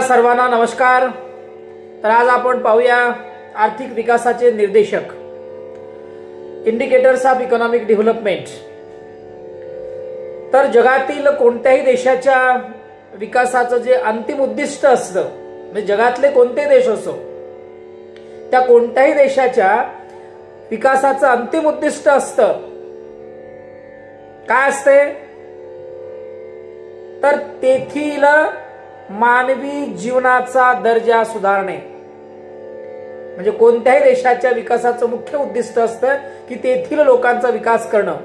सर्वांना नमस्कार। तर आज आपण पाहूया आर्थिक विकासाचे निर्देशक, इंडिकेटर्स ऑफ इकॉनॉमिक डेव्हलपमेंट। तर जगातील कोणत्याही देशाच्या विकासाचं जे अंतिम उद्दिष्ट असतं, म्हणजे जगातले कोणते देश असो, त्या कोणत्याही देशाच्या विकासाचं अंतिम उद्दिष्ट असतं काय असते, तर तेथील मानवी जीवनाचा दर्जा सुधारणे। म्हणजे कोणत्याही देशाच्या विकासाचं मुख्य उद्दिष्ट असतं की तेथील लोकांचा विकास करणं,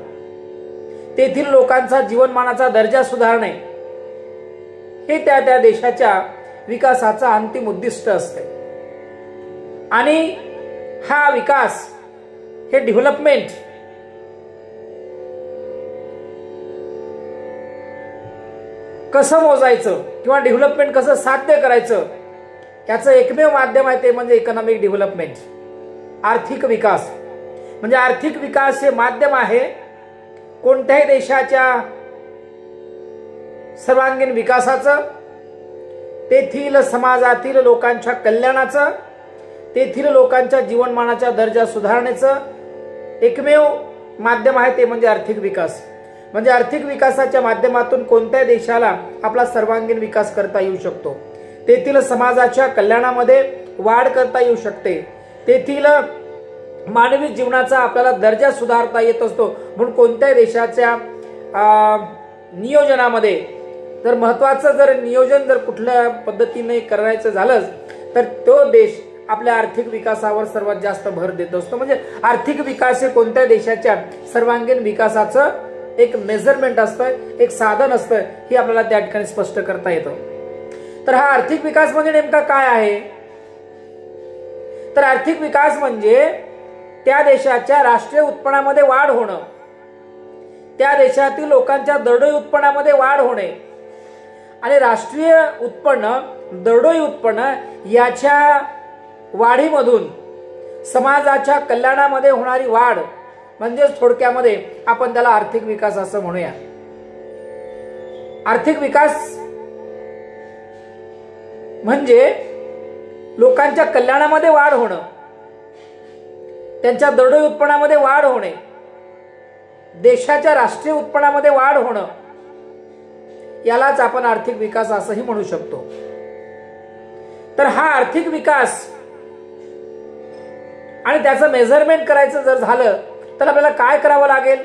तेथील लोकांचा जीवनमानाचा दर्जा सुधारणे, हे त्या देशाच्या विकासाचं अंतिम उद्दिष्ट असते। आणि हा विकास, हे डेव्हलपमेंट कसं मोजायचं किंवा डेव्हलपमेंट कसं साध्य करायचं, याचं एकमेव माध्यम आहे ते म्हणजे इकॉनॉमिक डेव्हलपमेंट, आर्थिक विकास। म्हणजे आर्थिक विकास हे माध्यम आहे कोणत्याही देशाच्या सर्वांगीण विकासाचं, तेथील समाजातील लोकांच्या कल्याणाचं, तेथील लोकांच्या जीवनमानाचा दर्जा सुधारण्याचं एकमेव माध्यम आहे ते म्हणजे आर्थिक विकास। म्हणजे आर्थिक विकासाच्या माध्यमातून कोणत्याही देशाला आपला सर्वांगीण विकास करता येऊ शकतो, तेथील समाजाच्या कल्याणामध्ये वाढ करता येऊ शकते, तेथील मानवी जीवनाचा आपल्याला दर्जा सुधारता येत असतो। म्हणून कोणत्याही देशाच्या नियोजनामध्ये जर महत्त्वाचं जर नियोजन जर कुठल्या पद्धतीने करायचं झालं तर तो देश आपल्या आर्थिक विकासावर सर्वात जास्त भर देत असतो। म्हणजे आर्थिक विकास हे कोणत्या देशाच्या सर्वांगीण विकासाचं एक मेजरमेंट असतं, एक साधन असतं, हे आपल्याला त्या ठिकाणी स्पष्ट करता येतं। तर हा आर्थिक विकास म्हणजे नेमका काय आहे, तर आर्थिक विकास म्हणजे त्या देशाच्या राष्ट्रीय उत्पन्नामध्ये वाढ होणं, त्या देशातील लोकांच्या दरडोई उत्पन्नामध्ये वाढ होणे आणि राष्ट्रीय उत्पन्न, दरडोई उत्पन्न याच्या वाढीमधून समाजाच्या कल्याणामध्ये होणारी वाढ, म्हणजे थोडक्यामध्ये आपण त्याला आर्थिक विकास असं म्हणूया। आर्थिक विकास म्हणजे लोकांच्या कल्याणामध्ये वाढ होणं, त्यांच्या दरडोई उत्पन्नामध्ये वाढ होणे, देशाच्या राष्ट्रीय उत्पन्नामध्ये वाढ होणं, यालाच आपण आर्थिक विकास असंही म्हणू शकतो। तर हा आर्थिक विकास आणि त्याचं मेजरमेंट करायचं जर झालं तर आपल्याला काय करावं लागेल,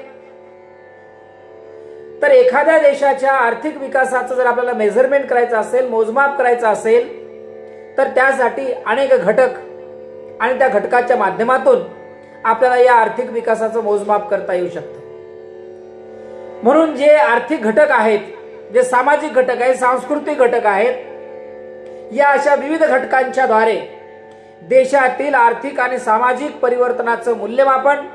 तर एखाद्या देशाच्या आर्थिक विकासाचं जर आपल्याला मेजरमेंट करायचं असेल, मोजमाप करायचं असेल, तर त्यासाठी अनेक घटक आणि त्या घटकाच्या माध्यमातून आपल्याला या आर्थिक विकासाचं मोजमाप करता येऊ शकतं। म्हणून जे आर्थिक घटक आहेत, जे सामाजिक घटक आहेत, सांस्कृतिक घटक आहेत, या अशा विविध घटकांच्या द्वारे देशातील आर्थिक आणि सामाजिक परिवर्तनाचं मूल्यमापन,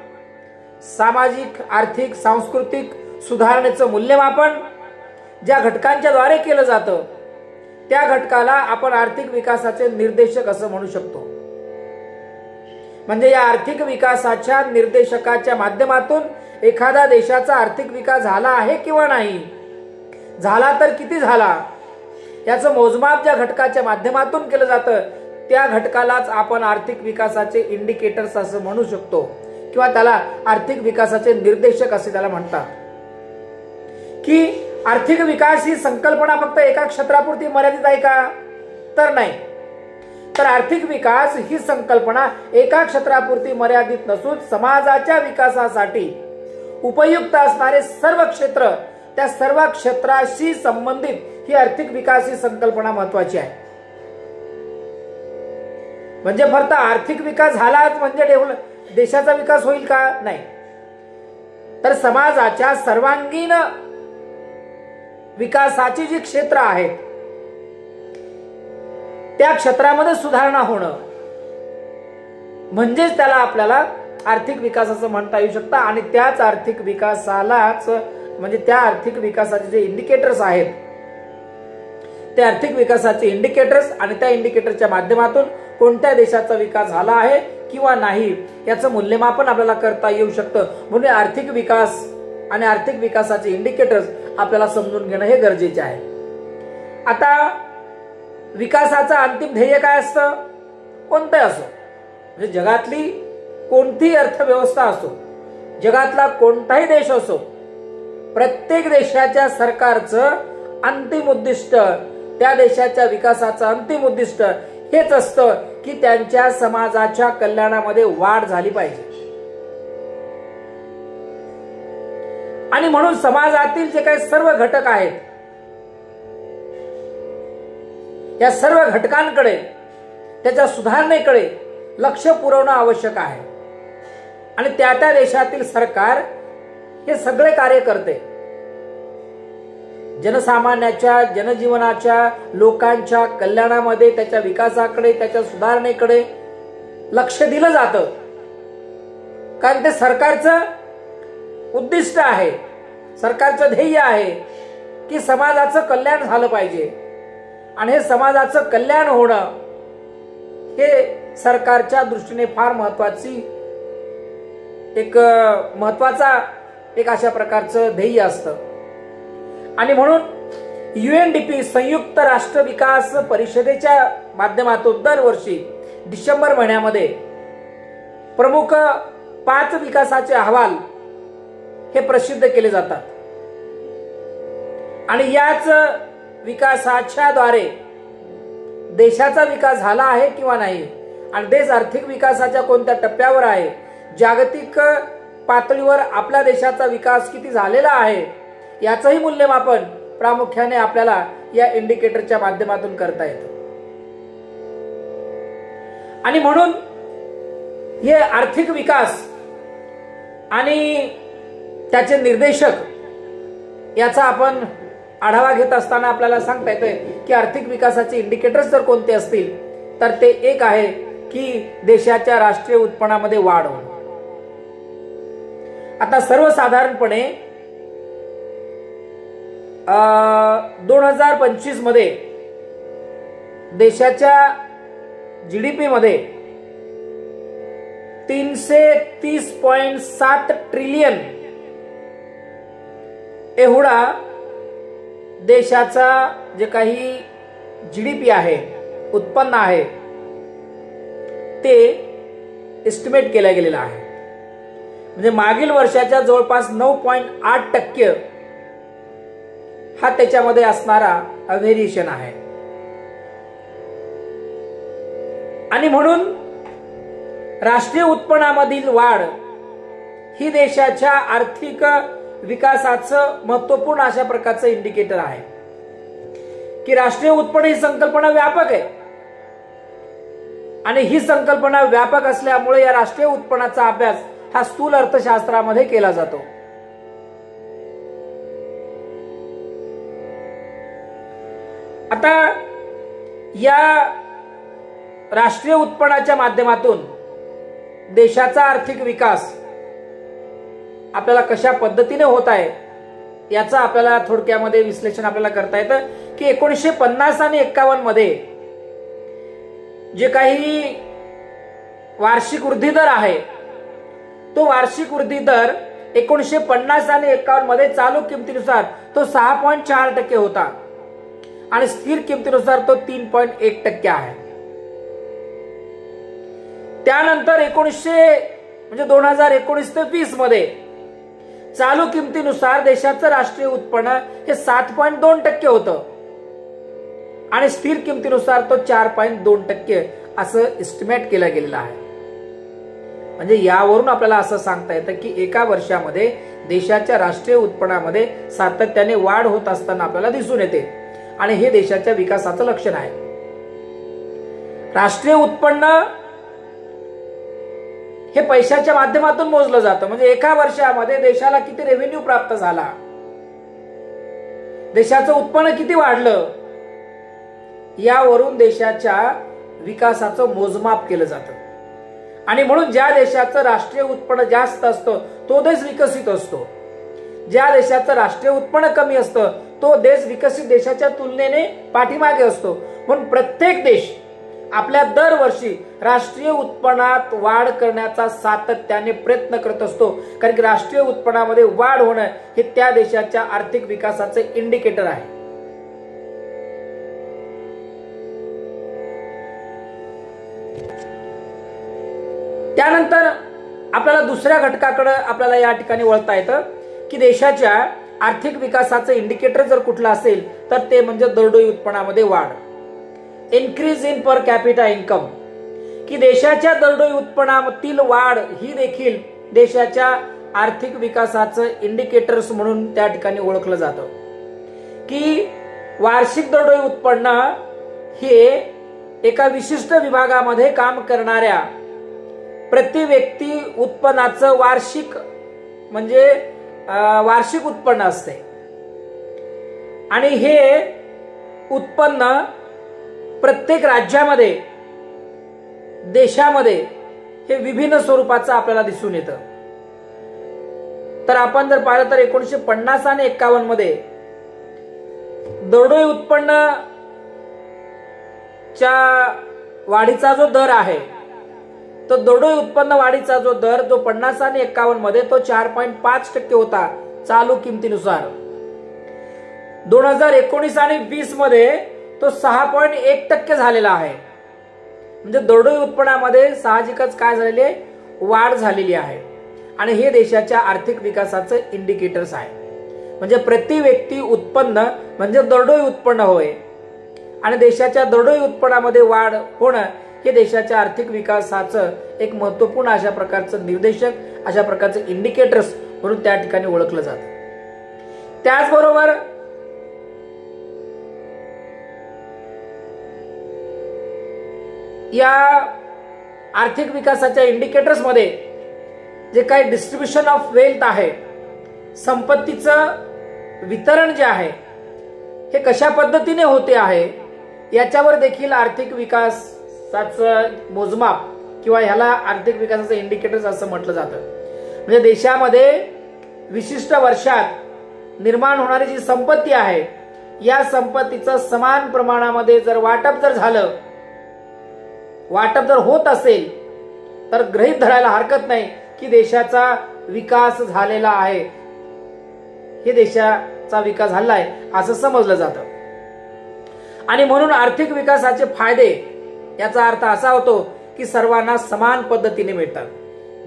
सामाजिक, आर्थिक, सांस्कृतिक सुधारणेचं मूल्यमापन ज्या घटकांच्या द्वारे केलं जातं, त्या घटकाला आपण आर्थिक विकासाचे निर्देशक असं म्हणू शकतो। म्हणजे या आर्थिक विकासाच्या निर्देशकाच्या माध्यमातून एखाद्या देशाचा आर्थिक विकास झाला आहे किंवा नाही, झाला तर किती झाला, याचं मोजमाप ज्या घटकाच्या माध्यमातून केलं जातं, त्या घटकालाच आपण आर्थिक विकासाचे इंडिकेटर्स असं म्हणू शकतो किंवा त्याला आर्थिक विकासाचे निर्देशक असे त्याला म्हणतात। की आर्थिक विकास ही संकल्पना फक्त एका क्षेत्रापुरती मर्यादित आहे का, तर नाही। तर आर्थिक विकास ही संकल्पना एका क्षेत्रापुरती मर्यादित नसून समाजाच्या विकासासाठी उपयुक्त असणारे सर्व क्षेत्र, त्या सर्व क्षेत्राशी संबंधित ही आर्थिक विकास ही संकल्पना महत्वाची आहे। म्हणजे फक्त आर्थिक विकास झालाच म्हणजे देशाचा विकास होईल का, नाही। तर समाजाच्या सर्वांगीण विकासाची जी क्षेत्र आहेत, त्या क्षेत्रामध्ये सुधारणा होणं म्हणजेच त्याला आपल्याला आर्थिक विकास असं म्हणता येऊ शकतं। आणि त्याच आर्थिक विकासालाच, म्हणजे त्या आर्थिक विकासाचे जे इंडिकेटर्स आहेत, त्या आर्थिक विकासाचे इंडिकेटर्स आणि त्या इंडिकेटरच्या माध्यमातून कोणत्या देशाचा विकास झाला आहे किंवा नाही याचं मूल्यमापन आपल्याला करता येऊ शकतं। म्हणून आर्थिक विकास आणि आर्थिक विकासाचे इंडिकेटर्स आपल्याला समजून घेणं हे गरजेचे आहे। आता विकासाचं अंतिम ध्येय काय असतं? कोणतंही असो, म्हणजे जगातली कोणतीही अर्थव्यवस्था असो, जगातला कोणताही देश असो, प्रत्येक देशाच्या सरकारचं अंतिम उद्दिष्ट, त्या देशाच्या विकासाचं अंतिम उद्दिष्ट हेच असतं की त्यांच्या समाजाच्या कल्याणामध्ये वाढ झाली पाहिजे. आणि म्हणून समाजातील जे काही सर्व घटक आहेत, या सर्व घटकांकडे, त्याच्या सुधारणेकडे लक्ष पुरवणं आवश्यक आहे. आणि त्या त्या देशातील सरकार हे सगळे कार्य करते. जनसामान्याच्या, जनजीवनाच्या, लोकांच्या कल्याणामध्ये, त्याच्या विकासाकडे, त्याच्या सुधारणेकडे लक्ष दिलं जातं. कारण ते सरकारचं उद्दिष्ट आहे, सरकारचं ध्येय आहे की समाजाचं कल्याण झालं पाहिजे. आणि हे समाजाचं कल्याण होणं हे सरकारच्या दृष्टीने फार महत्वाचा एक अशा प्रकारचं ध्येय असतं. आणि म्हणून UNDP संयुक्त राष्ट्र विकास परिषदेच्या माध्यमातून दरवर्षी डिसेंबर महिन्यामध्ये प्रमुख 5 विकासाचे अहवाल हे प्रसिद्ध केले जातात. आणि याच विकासाच्या द्वारे देशाचा विकास झाला आहे किंवा नाही, आणि देश आर्थिक विकासाच्या कोणत्या टप्प्यावर आहे, जागतिक पातळीवर आपल्या देशाचा विकास किती झालेला आहे, याचंही मूल्यमापन प्रामुख्याने आपल्याला या इंडिकेटरच्या माध्यमातून करता येतं. आणि म्हणून हे आर्थिक विकास आणि त्याचे निर्देशक याचा आपण आढावा घेत असताना आपल्याला सांगता येतंय की आर्थिक विकासाचे इंडिकेटर्स जर कोणते असतील तर ते एक आहे की देशाच्या राष्ट्रीय उत्पन्नामध्ये वाढ होणं. आता सर्वसाधारणपणे 2025 मध्ये देशाच्या GDP मध्ये 330.7 ट्रिलियन एवढा देशाचा जे काही GDP आहे, उत्पन्न आहे, ते एस्टिमेट केला गेलेला आहे. म्हणजे मागील वर्षाच्या जवळपास 9.8% हा त्याच्यामध्ये असणारा व्हेरिएशन आहे. आणि म्हणून राष्ट्रीय उत्पन्नामधील वाढ ही देशाच्या आर्थिक विकासाचं महत्वपूर्ण अशा प्रकारचं इंडिकेटर आहे की राष्ट्रीय उत्पन्न ही संकल्पना व्यापक आहे. आणि ही संकल्पना व्यापक असल्यामुळे या राष्ट्रीय उत्पन्नाचा अभ्यास हा स्थूल अर्थशास्त्रामध्ये केला जातो. आता या राष्ट्रीय उत्पन्नाच्या माध्यमातून देशाचा आर्थिक विकास आपल्याला कशा पद्धतीने होत आहे याचा आपल्याला थोडक्यामध्ये विश्लेषण आपल्याला करता येतं की 1950 आणि 51 मध्ये जे काही वार्षिक वृद्धी दर आहे तो वार्षिक वृद्धी दर 1950 आणि 51 मध्ये चालू किमतीनुसार तो 6.4% होता आणि स्थिर किमतीनुसार तो 3.1% आहे. त्यानंतर 2019 ते 20 मध्ये चालू किमतीनुसार देशाचं राष्ट्रीय उत्पन्न हे 7.2% होतं आणि स्थिर किमतीनुसार तो 4.2% असं एस्टिमेट केला गेलेला आहे. म्हणजे यावरून आपल्याला असं सांगता येतं की एका वर्षामध्ये देशाच्या राष्ट्रीय उत्पन्नामध्ये सातत्याने वाढ होत असताना आपल्याला दिसून येते आणि हे देशाच्या विकासाचं लक्षण आहे. राष्ट्रीय उत्पन्न हे पैशाच्या माध्यमातून मोजलं जातं. म्हणजे एका वर्षामध्ये देशाला किती रेव्हेन्यू प्राप्त झाला, देशाचं उत्पन्न किती वाढलं, यावरून देशाच्या विकासाचं मोजमाप केलं जातं. आणि म्हणून ज्या देशाचं राष्ट्रीय उत्पन्न जास्त असतं तो देश विकसित असतो, ज्या देशाचं राष्ट्रीय उत्पन्न कमी असतं तो देश विकसित देशाच्या तुलनेने पाठीमागे असतो. म्हणून प्रत्येक देश आपल्या दरवर्षी राष्ट्रीय उत्पन्नात वाढ करण्याचा सातत्याने प्रयत्न करत असतो, कारण की राष्ट्रीय उत्पन्नामध्ये वाढ होणं हे त्या देशाच्या आर्थिक विकासाचे इंडिकेटर आहे. त्यानंतर आपल्याला दुसऱ्या घटकाकडे आपल्याला या ठिकाणी वळता येतं की देशाच्या आर्थिक विकासाचं इंडिकेटर जर कुठलं असेल तर ते म्हणजे दरडोई उत्पन्नामध्ये वाढ, increase in per capita income, की देशाच्या दरडोई उत्पन्नातील वाढ ही देखील देशाच्या आर्थिक विकासाचं इंडिकेटर्स म्हणून त्या ठिकाणी ओळखलं जातं। की वार्षिक दरडोई उत्पन्न हे एका विशिष्ट विभागामध्ये काम करणाऱ्या प्रति व्यक्ती उत्पन्नाचं वार्षिक म्हणजे वार्षिक उत्पन्न असते आणि हे उत्पन्न प्रत्येक राज्यामध्ये देशामध्ये हे विभिन्न स्वरूपाचं आपल्याला दिसून येतं। तर आपण जर पाहिलं तर 1950 आणि 51 मध्ये दरडोई उत्पन्नाच्या वाढीचा जो दर आहे तो दरडोई उत्पन्न वाढीचा जो दर जो 50 आणि 51 मध्ये तो 4.5% होता चालू किमतीनुसार। 2019 आणि 20 मध्ये तो 6.1% झालेला आहे। म्हणजे दरडोई उत्पन्नामध्ये साहजिकच काय झालेले वाढ झालेली आहे आणि हे देशाच्या आर्थिक विकासाचं इंडिकेटर्स आहे। म्हणजे प्रति व्यक्ती उत्पन्न म्हणजे दरडोई उत्पन्न होय आणि देशाच्या दरडोई उत्पन्नामध्ये वाढ होणं हे देशाच्या आर्थिक विकासाचं एक महत्त्वपूर्ण अशा प्रकारचं निर्देशक, अशा प्रकारचं इंडिकेटर्स म्हणून त्या ठिकाणी ओळखलं जातं। त्याचबरोबर या आर्थिक विकासाच्या इंडिकेटर्स मध्ये जे काही डिस्ट्रीब्युशन ऑफ वेल्थ आहे, संपत्तीचं वितरण जे आहे हे कशा पद्धतीने होते आहे याच्यावर देखील आर्थिक विकासाचं मोजमाप किंवा ह्याला आर्थिक विकासाचं इंडिकेटर्स असं म्हटलं जातं। म्हणजे देशामध्ये विशिष्ट वर्षात निर्माण होणारी जी संपत्ती आहे या संपत्तीचं समान प्रमाणामध्ये जर वाटप जर होत असेल तर गृहीत धरायला हरकत नाही की देशाचा विकास झालेला आहे, हे देशाचा विकास झाला आहे असं समजलं जातं। आणि म्हणून आर्थिक विकासाचे फायदे याचा अर्थ असा होतो की सर्वांना समान पद्धतीने मिळतात।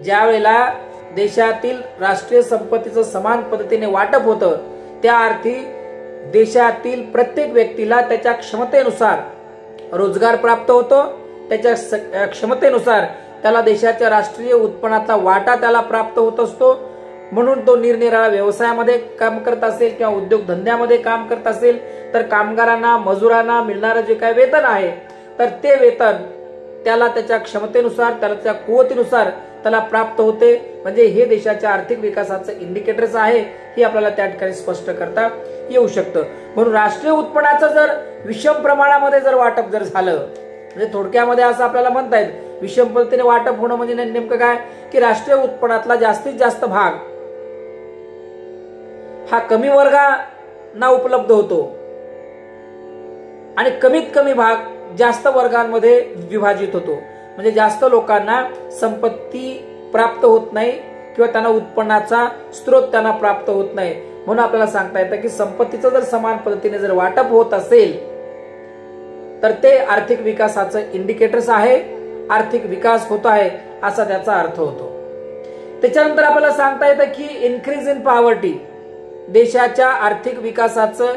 ज्या वेळेला देशातील राष्ट्रीय संपत्तीचं समान पद्धतीने वाटप होतं त्या अर्थी देशातील प्रत्येक व्यक्तीला त्याच्या क्षमतेनुसार रोजगार प्राप्त होतो, त्याच्या क्षमतेनुसार त्याला देशाच्या राष्ट्रीय उत्पन्नाचा वाटा त्याला प्राप्त होत असतो। म्हणून तो निरनिराळ्या व्यवसायामध्ये काम करत असेल किंवा उद्योगधंद्यामध्ये काम करत असेल तर कामगारांना मजुरांना मिळणारं जे काही वेतन आहे तर ते वेतन त्याला त्याच्या क्षमतेनुसार त्याला त्याच्या कुवतीनुसार त्याला प्राप्त होते। म्हणजे हे देशाच्या आर्थिक विकासाचं इंडिकेटर्स आहे हे आपल्याला त्या ठिकाणी स्पष्ट करता येऊ शकतं। म्हणून राष्ट्रीय उत्पन्नाचं जर विषम प्रमाणामध्ये जर वाटप जर झालं म्हणजे थोडक्यामध्ये असं आपल्याला म्हणता येईल विषम पद्धतीने वाटप होणं म्हणजे नेमकं काय की राष्ट्रीय उत्पन्नातला जास्तीत जास्त भाग हा कमी वर्गांना उपलब्ध होतो आणि कमीत कमी भाग जास्त वर्गांमध्ये विभाजित होतो। म्हणजे जास्त लोकांना संपत्ती प्राप्त होत नाही किंवा त्यांना उत्पन्नाचा स्रोत त्यांना प्राप्त होत नाही। म्हणून आपल्याला सांगता येतं की संपत्तीचं जर समान पद्धतीने जर वाटप होत असेल तर ते आर्थिक विकासाचं इंडिकेटर्स आहे, आर्थिक विकास होत आहे असा त्याचा अर्थ होतो। त्याच्यानंतर आपल्याला सांगता येतं की इन्क्रीज इन पॉवर्टी देशाच्या आर्थिक विकासाचं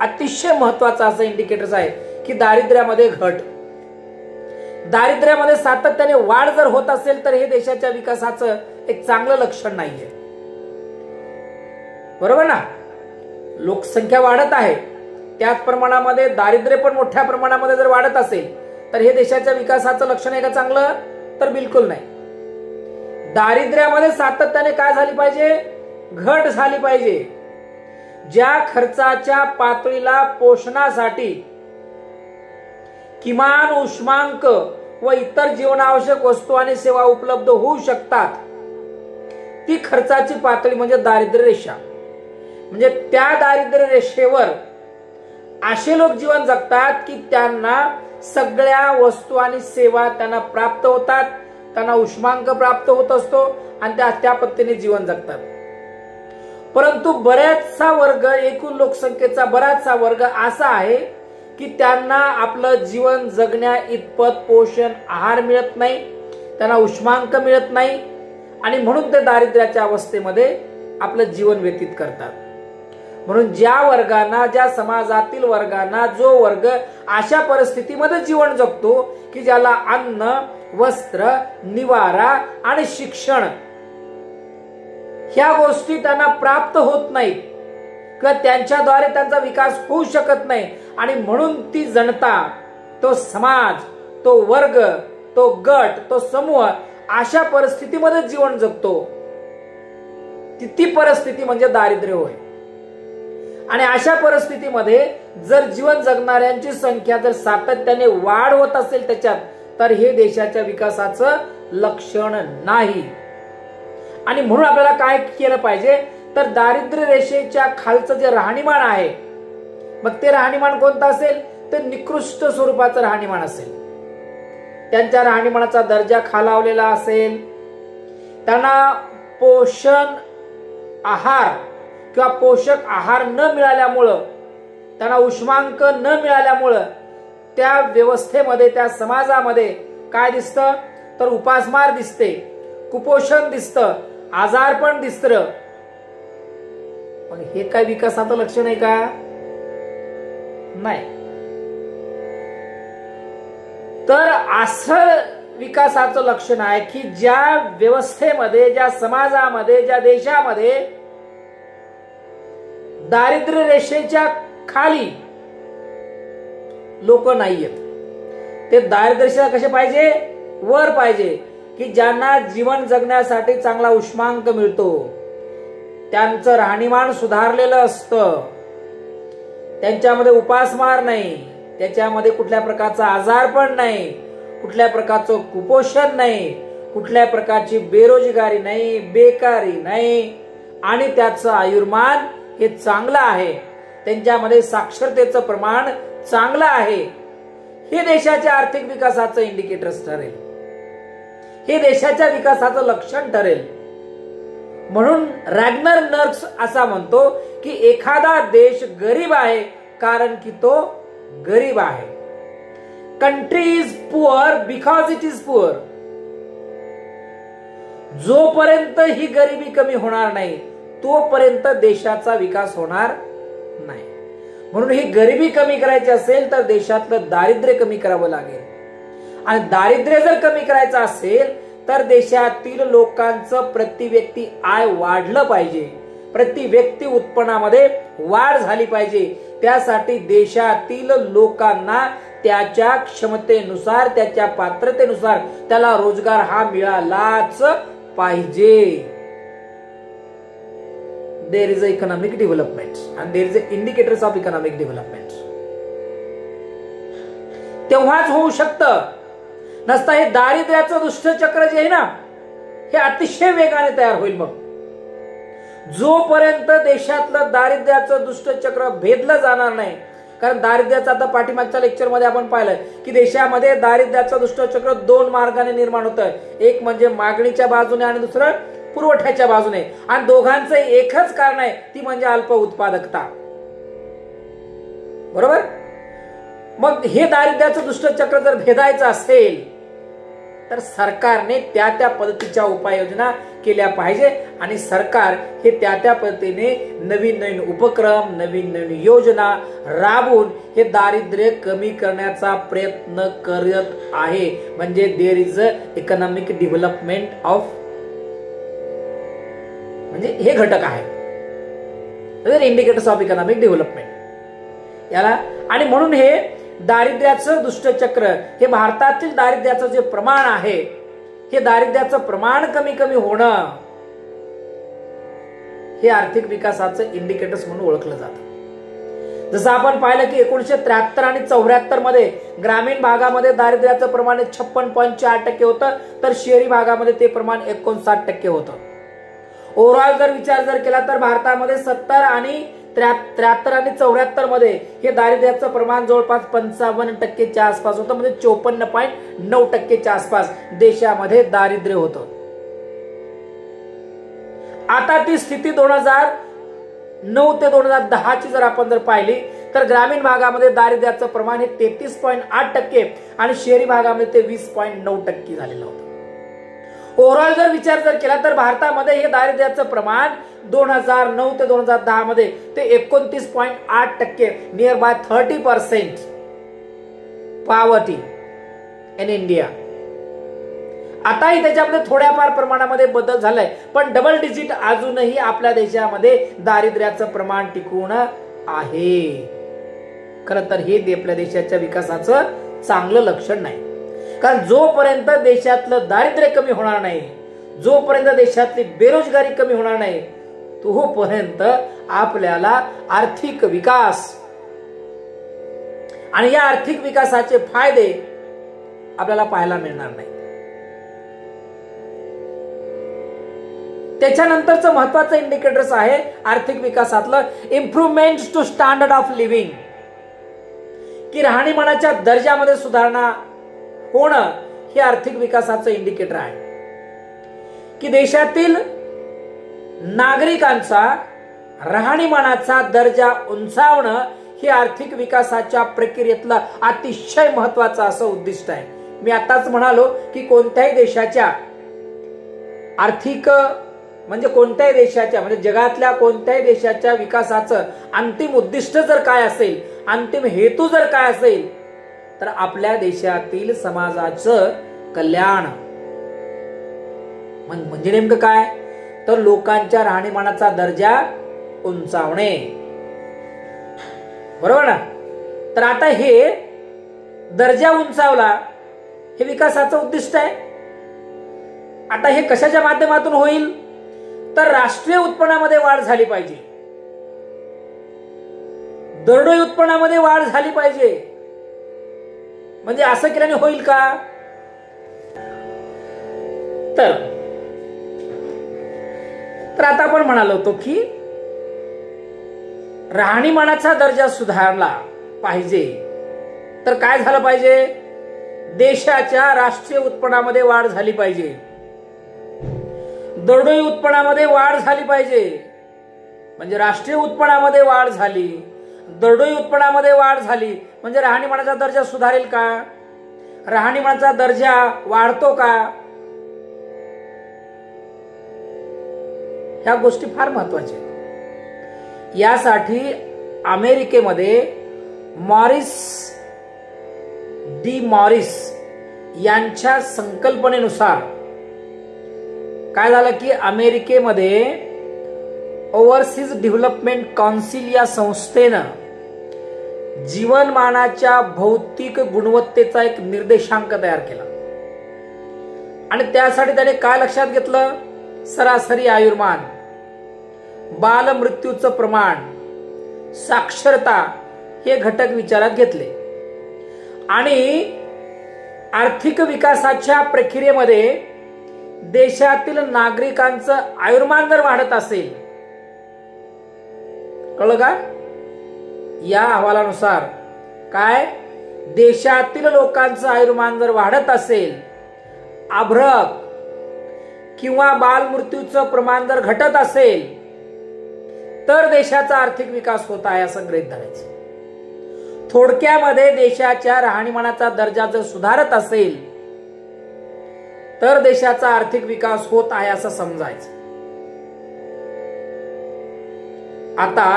अतिशय महत्वाचं असं इंडिकेटर्स आहे की दारिद्र्यामध्ये घट, दारिद्र्यामध्ये सातत्याने वाढ जर होत असेल तर हे देशाच्या विकासाचं एक चांगलं लक्षण नाहीये। बरोबर ना, लोकसंख्या वाढत आहे त्याच प्रमाणामध्ये दारिद्र्य पण मोठ्या प्रमाणामध्ये जर वाढत असेल तर हे देशाच्या विकासाचं लक्षण आहे का चांगलं? तर बिलकुल नाही। दारिद्र्यामध्ये सातत्याने काय झाली पाहिजे? घट झाली पाहिजे। ज्या खर्चाच्या पातळीला पोषणासाठी किमान उष्मांक व इतर जीवनावश्यक वस्तू आणि सेवा उपलब्ध होऊ शकतात ती खर्चाची पातळी म्हणजे दारिद्र्य रेषा। म्हणजे त्या दारिद्र्य रेषेवर असे लोक जीवन जगतात की त्यांना सगळ्या वस्तू आणि सेवा त्यांना प्राप्त होतात, त्यांना उष्मांक प्राप्त होत असतो आणि त्या पद्धतीने जीवन जगतात। परंतु बऱ्याचसा वर्ग, एकूण लोकसंख्येचा बराचसा वर्ग असा आहे की त्यांना आपलं जीवन जगण्या इतपत पोषण आहार मिळत नाही, त्यांना उष्मांक मिळत नाही आणि म्हणून ते दारिद्र्याच्या अवस्थेमध्ये आपलं जीवन व्यतीत करतात. म्हणून ज्या वर्गांना, ज्या समाजातील वर्गांना, जो वर्ग अशा परिस्थितीमध्ये जीवन जगतो की ज्याला अन्न, वस्त्र, निवारा आणि शिक्षण ह्या गोष्टी त्यांना प्राप्त होत नाहीत किंवा त्यांच्याद्वारे त्यांचा विकास होऊ शकत नाही आणि म्हणून ती जनता, तो समाज, तो वर्ग, तो गट, तो समूह अशा परिस्थितीमध्ये जीवन जगतो. ती परिस्थिती म्हणजे दारिद्र्य होय. आणि अशा परिस्थितीमध्ये जर जीवन जगणाऱ्यांची संख्या जर सातत्याने वाढ होत असेल त्याच्यात, तर हे देशाच्या विकासाचं लक्षण नाही. आणि म्हणून आपल्याला काय केलं पाहिजे, तर दारिद्र्य रेषेच्या खालचं जे राहणीमान आहे, मग ते राहणीमान कोणतं असेल, ते निकृष्ट स्वरूपाचं राहणीमान असेल. त्यांच्या राहणीमानाचा दर्जा खालावलेला असेल, त्यांना पोषण आहार किंवा पोषक आहार न मिळाल्यामुळं, त्यांना उष्मांक न मिळाल्यामुळं त्या व्यवस्थेमध्ये, त्या समाजामध्ये काय दिसतं, तर उपासमार दिसते, कुपोषण दिसतं, आजारपण दिसतं. पण हे काय विकासाचं लक्षण आहे का? नाही. तर असं विकासाचं लक्षण आहे की ज्या व्यवस्थेमध्ये, ज्या समाजामध्ये, ज्या देशामध्ये दारिद्र्य रेषेच्या खाली लोक नाहीयेत, ते दारिद्र्य रेषेला कसे पाहिजे, वर पाहिजे, की ज्यांना जीवन जगण्यासाठी चांगला उष्मांक मिळतो, त्यांचं राहणीमान सुधारलेलं असतं, त्यांच्यामध्ये उपासमार नाही, त्याच्यामध्ये कुठल्या प्रकारचा आजारपण नाही, कुठल्या प्रकारचं कुपोषण नाही, कुठल्या प्रकारची बेरोजगारी नाही, बेकारी नाही आणि त्याचं आयुर्मान हे चांगलं आहे, त्यांच्यामध्ये साक्षरतेचं प्रमाण चांगलं आहे. हे देशाच्या आर्थिक विकासाचं इंडिकेटर्स ठरेल, हे देशाच्या विकासाचं लक्षण ठरेल. म्हणून रॅग्नर नर्क्स असा म्हणतो की एखादा देश गरीब आहे कारण की तो गरीब आहे. Country is poor because it is poor. जोपर्यंत ही गरिबी कमी होणार नाही तोपर्यंत देशाचा विकास होणार नाही. म्हणून ही गरिबी कमी करायची असेल तर देशातलं दारिद्र्य कमी करावं लागेल. आणि दारिद्र्य जर कमी करायचं असेल तर देशातील लोकांचं प्रति व्यक्ती आय वाढलं पाहिजे, प्रति व्यक्ती उत्पन्नामध्ये वाढ झाली पाहिजे. त्यासाठी देशातील लोकांना त्याच्या क्षमतेनुसार, त्याच्या पात्रतेनुसार त्याला रोजगार हा मिळालाच पाहिजे. There is a economic development and there is a indicators of economic development. तेव्हाच होऊ शकतं, नसता हे दारिद्र्याचं दुष्टचक्र जे आहे ना, हे अतिशय वेगाने तयार होईल. मग जोपर्यंत देशातलं दारिद्र्याचं दुष्टचक्र भेदलं जाणार नाही, कारण दारिद्र्याचं आता पाठीमागच्या लेक्चर मध्ये आपण पाहिलं की देशामध्ये दारिद्र्याचं दुष्टचक्र दोन मार्गाने निर्माण होतं. एक म्हणजे मागणीच्या बाजूने आणि दुसरं पुरवठ्याच्या बाजूने, आणि दोघांचं एकच कारण आहे, ती म्हणजे अल्प उत्पादकता. बरोबर. मग हे दारिद्र्याचं दुष्टचक्र जर भेदायचं असेल तर सरकारने त्या त्या पद्धतीच्या उपाययोजना केल्या पाहिजे आणि सरकार हे त्या त्या पद्धतीने नवीन नवीन उपक्रम, नवीन नवीन योजना राबवून हे दारिद्र्य कमी करण्याचा प्रयत्न करत आहे. म्हणजे there is a economic development of, म्हणजे हे घटक आहे इंडिकेटर्स ऑफ इकॉनॉमिक डेव्हलपमेंट याला. आणि म्हणून हे दारिद्र्याचं दुष्टचक्र, हे भारतातील दारिद्र्याचं जे प्रमाण आहे, हे दारिद्र्याचं प्रमाण कमी कमी होणं, हे आर्थिक विकासाचं इंडिकेटर्स म्हणून ओळखलं जातं. जसं आपण पाहिलं की 1973 आणि 74 मध्ये ग्रामीण भागामध्ये दारिद्र्याचं प्रमाण 56.4% होतं, तर शहरी भागामध्ये ते प्रमाण 59% होतं. ओव्हरऑल जर विचार जर केला तर भारतामध्ये 70 आणि 73 आणि 74 मध्ये हे दारिद्र्याचं प्रमाण जवळपास 55% आसपास होतं, म्हणजे 54.9% आसपास देशामध्ये दारिद्र्य होतं. आता ती स्थिती 2009 ते 2010 ची जर आपण जर पाहिली तर ग्रामीण भागामध्ये दारिद्र्याचं प्रमाण हे 33.8% आणि शहरी भागामध्ये ते 20.9% झालेलं होतं. ओव्हरऑल जर विचार केला तर भारतामध्ये हे दारिद्र्याचं प्रमाण 2009 ते 2010 मध्ये ते 29.8%, near by 30% poverty in India. आताही त्याच्यामध्ये थोड्याफार प्रमाणामध्ये बदल झालाय, पण डबल डिजिट अजूनही आपल्या देशामध्ये दारिद्र्याचं प्रमाण टिकून आहे. खरं तर हे आपल्या देशाच्या विकासाचं चांगलं लक्षण नाही. कारण जोपर्यंत देशातलं दारिद्र्य कमी होणार नाही, जोपर्यंत देशातली बेरोजगारी कमी होणार नाही, तोपर्यंत आपल्याला आर्थिक विकास आणि या आर्थिक विकासाचे फायदे आपल्याला पाहायला मिळणार नाही. त्याच्यानंतरचं महत्वाचं इंडिकेटर्स आहे आर्थिक विकासातलं improvement to standard of living, की राहणीमानाच्या दर्जामध्ये सुधारणा होणं हे आर्थिक विकासाचं इंडिकेटर आहे. की देशातील नागरिकांचा राहणीमानाचा दर्जा उंचावणं हे आर्थिक विकासाच्या प्रक्रियेतलं अतिशय महत्वाचं असं उद्दिष्ट आहे. मी आताच म्हणालो की कोणत्याही देशाच्या आर्थिक कोणत्याही देशाच्या जगातल्या कोणत्याही देशाच्या विकासाचं अंतिम उद्दिष्ट जर काय असेल, अंतिम हेतू जर काय असेल, तर आपल्या देशातील समाजाचं कल्याण. म्हणजे नेमकं काय, तर लोकांच्या राहणीमानाचा दर्जा उंचावणे. बरोबर ना. तर आता हे दर्जा उंचावला हे विकासाचं उद्दिष्ट आहे. आता हे कशाच्या माध्यमातून होईल, तर राष्ट्रीय उत्पन्नामध्ये वाढ झाली पाहिजे, दरडोई उत्पन्नामध्ये वाढ झाली पाहिजे. म्हणजे असं केल्याने होईल का, तर आता आपण म्हणालो होतो की राहणीमानाचा दर्जा सुधारला पाहिजे, तर काय झालं पाहिजे, देशाच्या राष्ट्रीय उत्पन्नामध्ये वाढ झाली पाहिजे, दरडोई उत्पन्नामध्ये वाढ झाली पाहिजे. म्हणजे राष्ट्रीय उत्पन्नामध्ये वाढ झाली, दरडोई उत्पन्नामध्ये वाढ झाली, म्हणजे राहणीमानाचा दर्जा सुधारेल का, राहणीमानाचा दर्जा वाढतो का, ह्या गोष्टी फार महत्वाच्या आहेत. यासाठी अमेरिकेमध्ये डी मॉरिस यांच्या संकल्पनेनुसार काय झालं की अमेरिकेमध्ये ओव्हरसीज डेव्हलपमेंट काउन्सिल या संस्थेनं जीवनमानाच्या भौतिक गुणवत्तेचा एक निर्देशांक तयार केला. आणि त्यासाठी त्याने काय लक्षात घेतलं, सरासरी आयुर्मान, बालमृत्यूचं प्रमाण, साक्षरता हे घटक विचारात घेतले. आणि आर्थिक विकासाच्या प्रक्रियेमध्ये देशातील नागरिकांचं आयुर्मान जर वाढत असेल, कळलं का, या अहवालानुसार काय, देशातील लोकांचं आयुर्मान जर वाढत असेल, अभ्रक किंवा बालमृत्यूचं प्रमाण जर घटत असेल, तर देशाचा आर्थिक विकास होत आहे असं गृहीत धरायचं. थोडक्यामध्ये देशाच्या राहणीमानाचा दर्जा जर सुधारत असेल, तर देशाचा आर्थिक विकास होत आहे असं समजायचं. आता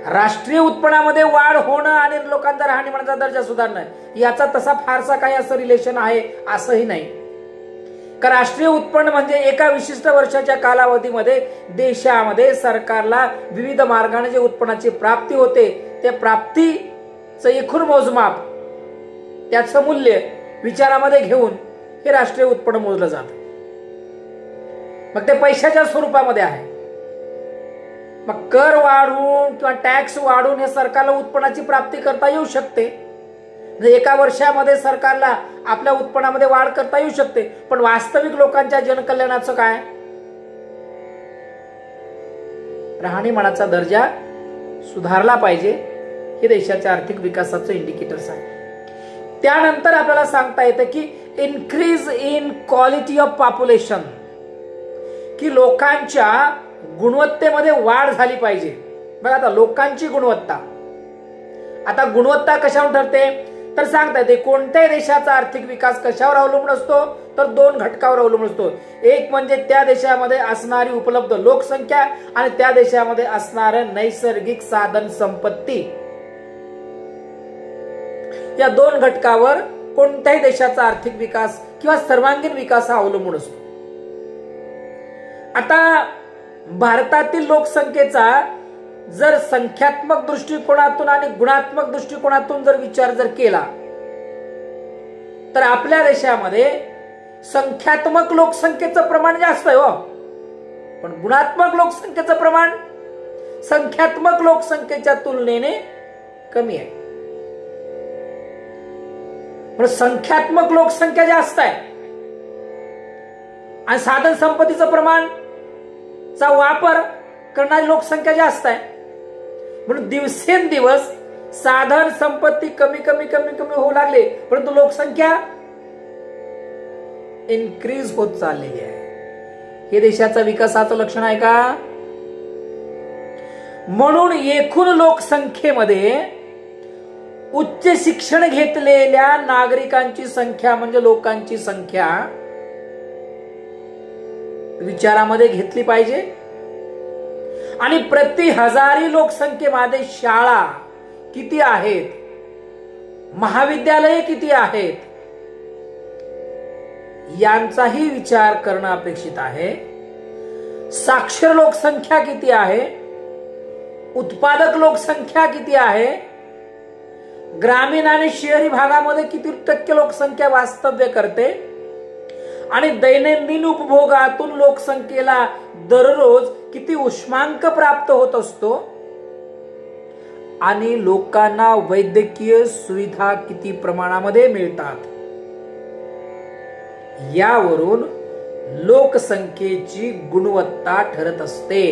राष्ट्रीय उत्पन्नामध्ये वाढ होणं आणि लोकांचा राहणीमानाचा दर्जा सुधारणं याचा तसा फारसा काही असं रिलेशन आहे असंही नाही. कारण राष्ट्रीय उत्पन्न म्हणजे एका विशिष्ट वर्षाच्या कालावधीमध्ये देशामध्ये सरकारला विविध मार्गाने जे उत्पन्नाची प्राप्ती होते, त्या प्राप्तीचं एकूण मोजमाप, त्याचं मूल्य विचारामध्ये घेऊन हे राष्ट्रीय उत्पन्न मोजलं जातं. मग ते पैशाच्या स्वरूपामध्ये आहे. मग कर वाढवून किंवा टॅक्स वाढवून हे सरकारला उत्पन्नाची प्राप्ती करता येऊ शकते. एका वर्षामध्ये सरकारला आपल्या उत्पन्नामध्ये वाढ करता येऊ शकते, पण वास्तविक लोकांच्या जनकल्याणाचं काय, राहणीमानाचा दर्जा सुधारला पाहिजे, हे देशाच्या आर्थिक विकासाचं इंडिकेटर्स आहे. त्यानंतर आपल्याला सांगता येतं की increase in quality of population, की लोकांच्या गुणवत्तेमध्ये वाढ झाली पाहिजे. बघा आता लोकांची गुणवत्ता आता गुणवत्ता कशावर ठरते तर सांगता येते कोणत्याही देशाचा आर्थिक विकास कशावर अवलंबून असतो तर 2 घटकावर अवलंबून असतो. एक म्हणजे त्या देशामध्ये असणारी उपलब्ध लोकसंख्या आणि त्या देशामध्ये असणारे नैसर्गिक साधन संपत्ती. या 2 घटकावर कोणत्याही देशाचा आर्थिक विकास किंवा सर्वांगीण विकास हा अवलंबून असतो. आता भारतातील लोकसंख्येचा जर संख्यात्मक दृष्टिकोनातून आणि गुणात्मक दृष्टिकोनातून जर विचार जर केला तर आपल्या देशामध्ये संख्यात्मक लोकसंख्येचं प्रमाण जास्त आहे हो, पण गुणात्मक लोकसंख्येचं प्रमाण संख्यात्मक लोकसंख्येच्या तुलनेने कमी आहे. पण संख्यात्मक लोकसंख्या जास्त आहे आणि साधन संपत्तीचं प्रमाण चा वापर करणारी लोकसंख्या जास्त आहे. म्हणून दिवसेंदिवस साधन संपत्ती कमी कमी कमी कमी होऊ लागले, परंतु लोकसंख्या इन्क्रीज होत चाललेली आहे. हे देशाचा विकासाचं लक्षण आहे का? म्हणून एकूण लोकसंख्येमध्ये उच्च शिक्षण घेतलेल्या नागरिकांची संख्या म्हणजे लोकांची संख्या विचारामध्ये घेतली पाहिजे. आणि प्रति हजारी लोकसंख्येमध्ये शाळा किती आहेत, महाविद्यालये किती आहेत यांचाही विचार करणं अपेक्षित आहे. साक्षर लोकसंख्या किती आहे, उत्पादक लोकसंख्या किती आहे, ग्रामीण आणि शहरी भागामध्ये किती टक्के लोकसंख्या वास्तव्य करते आणि दैनंदिन उपभोगातून लोकसंख्येला दररोज किती उष्मांक प्राप्त होत असतो आणि लोकांना वैद्यकीय सुविधा किती प्रमाणामध्ये मिळतात, यावरून लोकसंख्येची गुणवत्ता ठरत असते.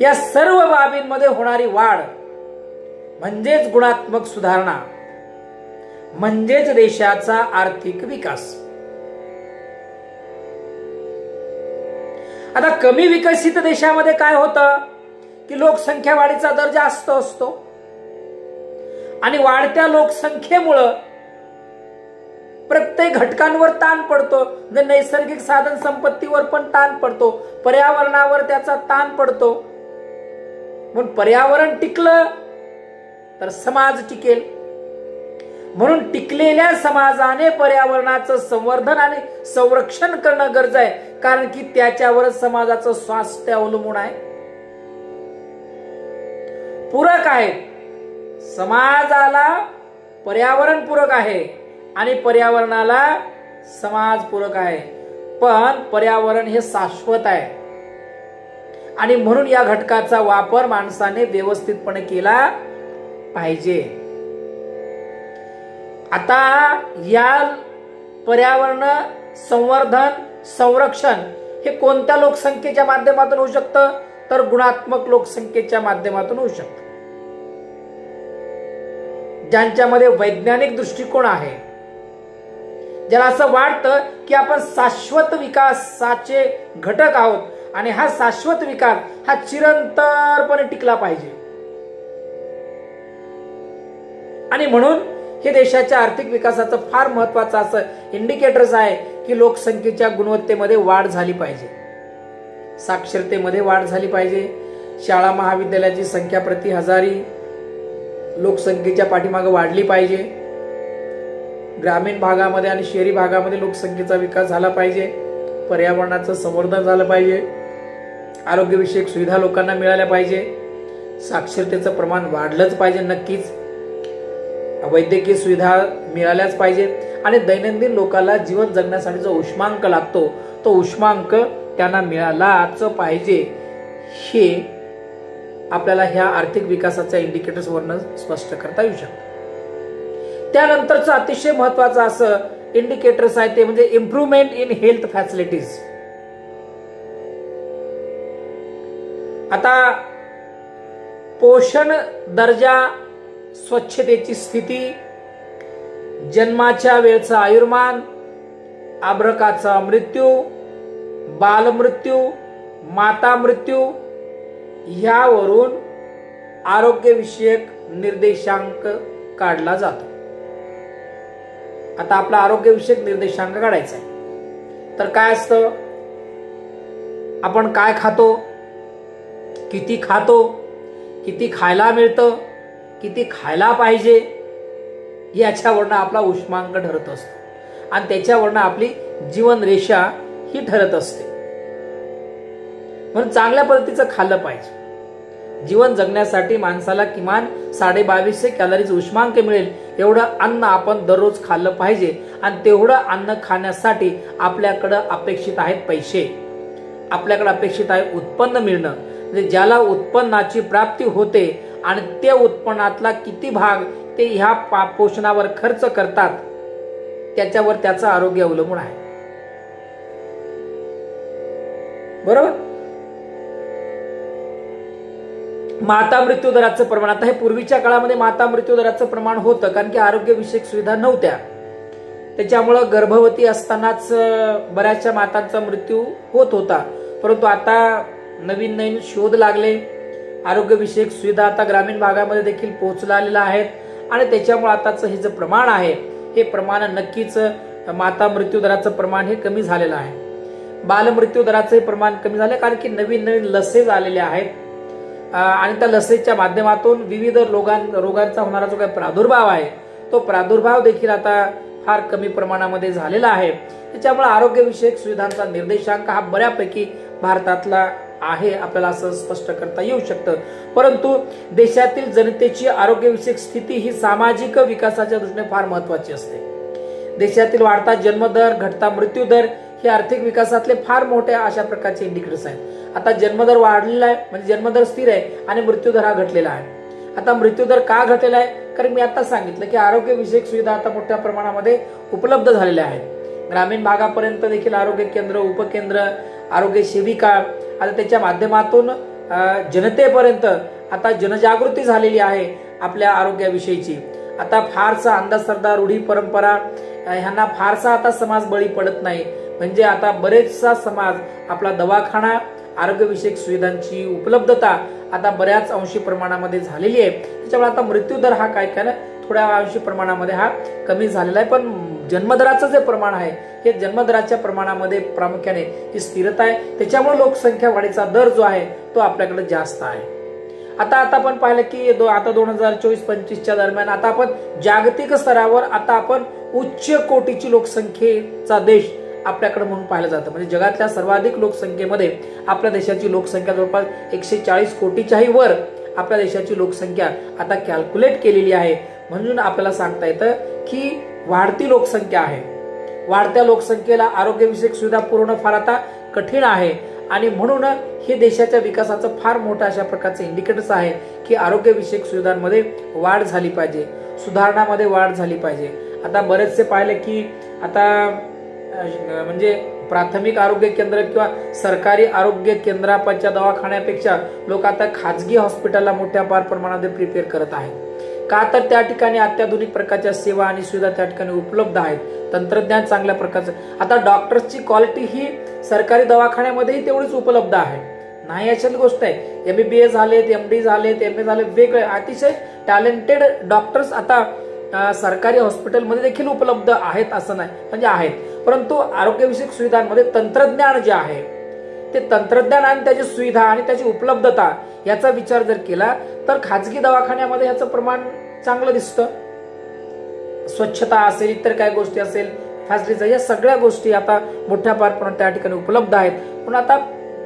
या सर्व बाबींमध्ये होणारी वाढ म्हणजेच गुणात्मक सुधारणा म्हणजेच देशाचा आर्थिक विकास. आता कमी विकसित देशामध्ये काय होतं की लोकसंख्या वाढीचा दर जास्त असतो आणि वाढत्या लोकसंख्येमुळे प्रत्येक घटकांवर ताण पडतो. म्हणजे नैसर्गिक साधन संपत्तीवर पण ताण पडतो, पर्यावरणावर त्याचा ताण पडतो. म्हणून पर्यावरण टिकलं तर समाज टिकेल. म्हणून टिकलेल्या समाजाने पर्यावरणाचं संवर्धन आणि संरक्षण करणं गरजेचं आहे, कारण की त्याच्यावरच समाजाचं स्वास्थ्य अवलंबून आहे. पूरक आहे, समाजाला पर्यावरण पूरक आहे आणि पर्यावरणाला समाज पूरक आहे. पण पर्यावरण हे शाश्वत आहे आणि म्हणून या घटकाचा वापर माणसाने व्यवस्थितपणे केला पाहिजे. आता या पर्यावरण संवर्धन संरक्षण हे कोणत्या लोकसंख्येच्या माध्यमातून होऊ शकतं तर गुणात्मक लोकसंख्येच्या माध्यमातून होऊ शकतं. ज्यांच्यामध्ये वैज्ञानिक दृष्टिकोन आहे, ज्याला असं वाटतं की आपण शाश्वत विकासाचे घटक आहोत आणि हा शाश्वत विकास हा चिरंतरपणे टिकला पाहिजे. आणि म्हणून हे देशाच्या आर्थिक विकासाचं फार महत्वाचं असं इंडिकेटर्स आहे की लोकसंख्येच्या गुणवत्तेमध्ये वाढ झाली पाहिजे, साक्षरतेमध्ये वाढ झाली पाहिजे, शाळा महाविद्यालयाची संख्या प्रति हजारी लोकसंख्येच्या पाठीमागे वाढली पाहिजे, ग्रामीण भागामध्ये आणि शहरी भागामध्ये लोकसंख्येचा विकास झाला पाहिजे, पर्यावरणाचं संवर्धन झालं पाहिजे, आरोग्यविषयक सुविधा लोकांना मिळाल्या पाहिजे, साक्षरतेचं प्रमाण वाढलंच पाहिजे, नक्कीच वैद्यकीय सुविधा मिळाल्याच पाहिजे आणि दैनंदिन लोकांना जीवन जगण्यासाठी जो उष्मांक लागतो तो उष्मांक त्यांना मिळालाच पाहिजे. हे आपल्याला ह्या आर्थिक विकासाच्या इंडिकेटर्स वरनं स्पष्ट करता येऊ शकतं. त्यानंतरचं अतिशय महत्वाचं असं इंडिकेटर्स आहे ते म्हणजे इम्प्रूव्हमेंट इन हेल्थ फॅसिलिटीज. आता पोषण दर्जा, स्वच्छतेची स्थिती, जन्माच्या वेळचा आयुर्मान, आभ्रकाचा मृत्यू, बालमृत्यू, माता मृत्यू यावरून आरोग्यविषयक निर्देशांक काढला जातो. आता आपला आरोग्यविषयक निर्देशांक काढायचा आहे. तर काय असतं, आपण काय खातो, किती खातो, किती खायला मिळतं, किती खायला पाहिजे, याच्यावरनं आपला उष्मांक ठरत असतो आणि त्याच्यावरनं आपली जीवनरेषा ही ठरत असते. म्हणून चांगल्या पद्धतीचं खाल्लं पाहिजे. जीवन जगण्यासाठी माणसाला किमान 2250 कॅलरीज उष्मांक मिळेल एवढं अन्न आपण दररोज खाल्लं पाहिजे. आणि तेवढं अन्न खाण्यासाठी आपल्याकडं अपेक्षित आहेत पैसे, आपल्याकडे अपेक्षित आहे उत्पन्न मिळणं. म्हणजे ज्याला उत्पन्नाची प्राप्ती होते आणि त्या उत्पन्नातला किती भाग ते ह्या पोषणावर खर्च करतात त्याच्यावर त्याचं आरोग्य अवलंबून आहे. बरोबर. माता मृत्यू दराचं प्रमाण, आता हे पूर्वीच्या काळामध्ये माता मृत्यू दराचं प्रमाण होतं कारण की आरोग्यविषयक सुविधा नव्हत्या. त्याच्यामुळं गर्भवती असतानाच बऱ्याचशा मातांचा मृत्यू होत होता. परंतु आता नवीन नवीन शोध लागले, आरोग्यविषयक सुविधा आता ग्रामीण भागामध्ये देखील पोहोचलेल्या आहेत आणि त्याच्यामुळे आताचं हे जे प्रमाण आहे हे प्रमाण नक्कीच माता मृत्यू दराचं प्रमाण हे कमी झालेलं आहे. बालमृत्यू दराचं प्रमाण कमी झालं कारण की नवीन नवीन लसे झालेल्या आहेत आणि त्या लसेच्या माध्यमातून विविध रोगांचा होणारा जो काही प्रादुर्भाव आहे तो प्रादुर्भाव देखील आता फार कमी प्रमाणामध्ये झालेला आहे. त्याच्यामुळे आरोग्यविषयक सुविधांचा निर्देशांक हा बऱ्यापैकी भारतातला आहे, आपल्याला असं स्पष्ट करता येऊ शकतं. परंतु देशातील जनतेची आरोग्यविषयक स्थिती ही सामाजिक विकासाच्या दृष्टीने फार महत्वाची असते. देशातील वाढता जन्मदर, घटता मृत्यू दर हे आर्थिक विकासातले फार मोठ्या अशा प्रकारचे इंडिकेटर्स आहेत. आता जन्मदर वाढलेला आहे म्हणजे जन्मदर स्थिर आहे आणि मृत्यूदर हा घटलेला आहे. आता मृत्यूदर का घटलेला आहे, कारण मी आता सांगितलं की आरोग्यविषयक सुविधा आता मोठ्या प्रमाणामध्ये उपलब्ध झालेल्या आहेत. ग्रामीण भागापर्यंत देखील आरोग्य केंद्र, उपकेंद्र, आरोग्य सेविका, आता त्याच्या माध्यमातून जनतेपर्यंत आता जनजागृती झालेली आहे आपल्या आरोग्याविषयीची. आता फारसा अंधश्रद्धा, रूढी, परंपरा ह्यांना फारसा आता समाज बळी पडत नाही. म्हणजे आता बरेचसा समाज आपला दवाखाना, आरोग्यविषयक सुविधांची उपलब्धता आता बऱ्याच अंशी प्रमाणामध्ये झालेली आहे. त्याच्यामुळे आता मृत्यूदर हा काय काय थोड्या अंशी प्रमाणामध्ये हा कमी झालेला आहे. पण जन्मदराचं जे प्रमाण आहे हे जन्मदराच्या प्रमाणामध्ये प्रामुख्याने ही स्थिरता आहे. त्याच्यामुळे लोकसंख्या वाढीचा दर जो आहे तो आपल्याकडे जास्त आहे. आता आपण पाहिलं की आता 2024-25च्या दरम्यान आता आपण जागतिक स्तरावर आता आपण उच्च कोटीची लोकसंख्येचा देश आपल्याकडे म्हणून पाहिलं जातं. म्हणजे जगातल्या सर्वाधिक लोकसंख्येमध्ये आपल्या देशाची लोकसंख्या जवळपास 140 कोटीच्याही वर आपल्या देशाची लोकसंख्या आता कॅल्क्युलेट केलेली आहे. म्हणून आपल्याला सांगता येतं की वाढती लोकसंख्या आहे, वाढत्या लोकसंख्येला आरोग्यविषयक सुविधा पुरवणं फार आता कठीण आहे आणि म्हणून हे देशाच्या विकासाचं फार मोठं अशा प्रकारचं इंडिकेटर्स आहे की आरोग्यविषयक सुविधांमध्ये वाढ झाली पाहिजे, सुधारणामध्ये वाढ झाली पाहिजे. आता बरेचसे पाहिले की आता म्हणजे प्राथमिक आरोग्य केंद्र किंवा सरकारी आरोग्य केंद्राच्या दवाखान्यापेक्षा लोक आता खाजगी हॉस्पिटलला मोठ्या प्रमाणात प्रिपेअर करत आहेत. का तर त्या ठिकाणी अत्याधुनिक प्रकारच्या सेवा आणि सुविधा त्या ठिकाणी उपलब्ध आहेत, तंत्रज्ञान चांगल्या प्रकारचं. आता डॉक्टर्सची क्वालिटी ही सरकारी दवाखान्यामध्येही तेवढीच उपलब्ध आहे, नाही अशी गोष्ट आहे. MBBS झालेत, MD झालेत, MA झाले, वेगळे अतिशय टॅलेंटेड डॉक्टर्स आता सरकारी हॉस्पिटलमध्ये देखील उपलब्ध आहेत असं नाही, म्हणजे आहेत. परंतु आरोग्यविषयक सुविधांमध्ये तंत्रज्ञान जे आहे ते तंत्रज्ञान आणि त्याची सुविधा आणि त्याची उपलब्धता याचा विचार जर केला तर खाजगी दवाखान्यामध्ये याचं प्रमाण चांगलं दिसतं. स्वच्छता असेल, इतर काय गोष्टी असेल, फॅसिलिटीज, या सगळ्या गोष्टी आता मोठ्या प्रमाणात त्या ठिकाणी उपलब्ध आहेत. पण आता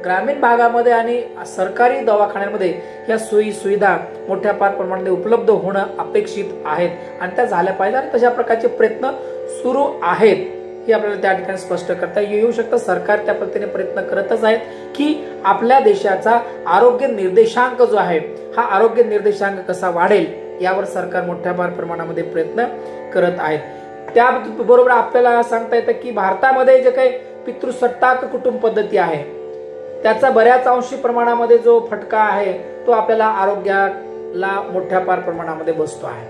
ग्रामीण भागामध्ये आणि सरकारी दवाखान्यांमध्ये या सोयी सुविधा मोठ्या प्रमाणात उपलब्ध होणं अपेक्षित आहेत आणि त्या झाल्या पाहिजे आणि तशा प्रकारचे प्रयत्न सुरू आहेत हे आपल्याला त्या ठिकाणी स्पष्ट करता येऊ शकतं. सरकार त्या पद्धतीने प्रयत्न करतच आहेत की आपल्या देशाचा आरोग्य निर्देशांक जो आहे हा आरोग्य निर्देशांक कसा वाढेल यावर सरकार मोठ्या प्रमाणामध्ये प्रयत्न करत आहेत. त्याबरोबर आपल्याला सांगता येतं की भारतामध्ये जे काही पितृसत्ताक कुटुंब पद्धती आहे त्याचा बऱ्याच अंशी प्रमाणामध्ये जो फटका आहे तो आपल्याला आरोग्याला मोठ्या प्रमाणामध्ये बसतो आहे.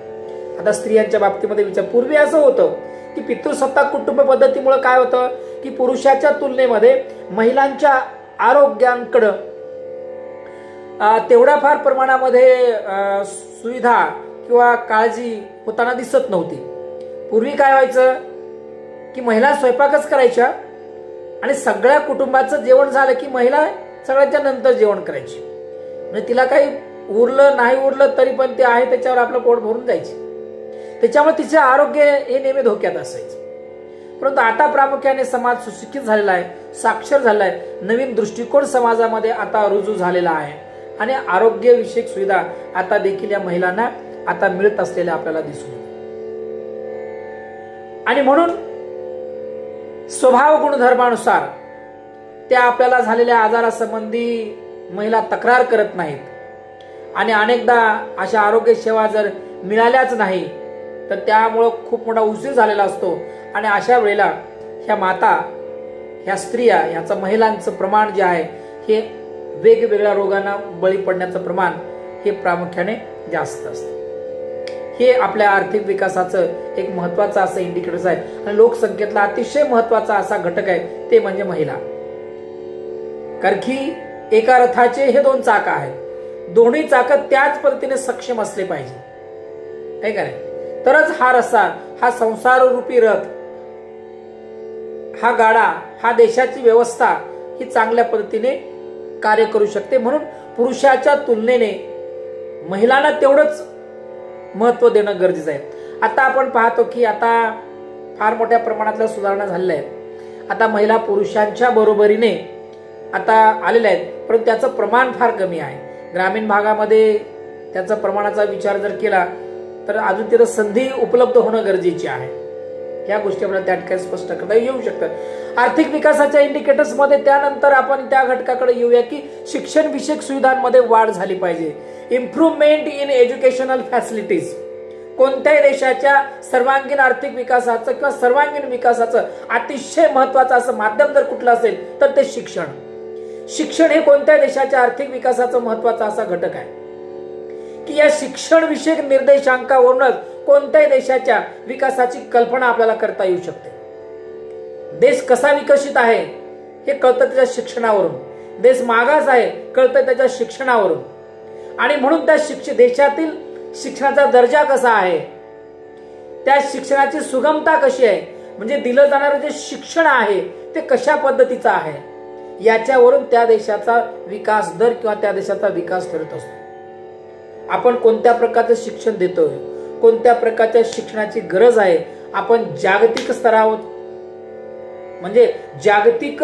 आता स्त्रियांच्या बाबतीमध्ये विचार, पूर्वी असं होतं की पितृसत्ताक कुटुंब पद्धतीमुळे काय होतं की पुरुषाच्या तुलनेमध्ये महिलांच्या आरोग्यांकडे तेवढ्या फार प्रमाणामध्ये सुविधा किंवा काळजी होताना दिसत नव्हती. पूर्वी काय व्हायचं की महिला स्वयंपाकच करायच्या आणि सगळ्या कुटुंबाचं जेवण झालं की महिला सगळ्यांच्या नंतर जेवण करायची. म्हणजे तिला काही उरलं नाही उरलं तरी पण ते आहे त्याच्यावर आपलं पोट भरून जायचे. त्याच्यामुळे तिचे आरोग्य हे नेहमी धोक्यात असायचे. परंतु आता प्रामुख्याने समाज सुशिक्षित झालेला आहे, साक्षर झालेला आहे, नवीन दृष्टिकोन समाजामध्ये आता रुजू झालेला आहे आणि आरोग्यविषयक सुविधा आता देखील या महिलांना आता मिळत असलेल्या आपल्याला दिसून येते. आणि म्हणून स्वभाव गुणधर्मानुसार त्या आपल्याला झालेल्या आजारासंबंधी महिला तक्रार करत नाहीत आणि अनेकदा अशा आरोग्य सेवा जर मिळाल्याच नाही तर त्यामुळं खूप मोठा उशीर झालेला असतो आणि अशा वेळेला ह्या माता, ह्या स्त्रिया, ह्याचं महिलांचं प्रमाण जे आहे हे वेगवेगळ्या रोगांना बळी पडण्याचं प्रमाण हे प्रामुख्याने जास्त असतं. हे आपल्या आर्थिक विकासाचं एक महत्वाचं असं इंडिकेटर आहे आणि लोकसंख्येतला अतिशय महत्वाचा असा घटक आहे ते म्हणजे महिला. कारण की एका रथाचे हे दोन चाक आहेत, दोन्ही चाक त्याच पद्धतीने सक्षम असले पाहिजे, काय काय तरच हा रस्सा, हा संसार रूपी रथ, हा गाडा, हा देशाची व्यवस्था ही चांगल्या पद्धतीने कार्य करू शकते. म्हणून पुरुषाच्या तुलनेने महिलांना तेवढंच महत्व देणं गरजेचं आहे. आता आपण पाहतो की आता फार मोठ्या प्रमाणातल्या सुधारणा झालेल्या आहेत. आता महिला पुरुषांच्या बरोबरीने आता आलेल्या आहेत, परंतु त्याचं प्रमाण फार कमी आहे. ग्रामीण भागामध्ये त्याचा प्रमाणाचा विचार जर केला तर अजून तिथं संधी उपलब्ध होणं गरजेची आहे. या गोष्टी आपल्याला त्या ठिकाणी स्पष्ट करता येऊ शकतात. आर्थिक विकासाच्या इंडिकेटर्स मध्ये त्यानंतर आपण त्या घटकाकडे येऊया की शिक्षण विषयक सुविधांमध्ये वाढ झाली पाहिजे. Improvement in educational facilities. कोणत्याही देशाच्या सर्वांगीण आर्थिक विकासाचं किंवा सर्वांगीण विकासाचं अतिशय महत्वाचं असं माध्यम जर कुठलं असेल तर ते शिक्षण. शिक्षण हे कोणत्या देशाच्या आर्थिक विकासाचा महत्वाचा असा घटक आहे की या शिक्षण विषयक निर्देशांकावरूनच कोणत्याही देशाच्या विकासाची कल्पना आपल्याला करता येऊ शकते. देश कसा विकसित आहे हे कळतं त्याच्या शिक्षणावरून, देश मागास आहे कळतं त्याच्या शिक्षणावरून. आणि म्हणून त्या देशातील शिक्षणाचा दर्जा कसा आहे, त्या शिक्षणाची सुगमता कशी आहे, म्हणजे दिलं जाणारं जे शिक्षण आहे ते कशा पद्धतीचं आहे, याच्यावरून त्या देशाचा विकास दर किंवा त्या देशाचा विकास ठरत असतो. आपण कोणत्या प्रकारचं शिक्षण देतोय, कोणत्या प्रकारच्या शिक्षणाची गरज आहे, आपण जागतिक स्तरावर म्हणजे जागतिक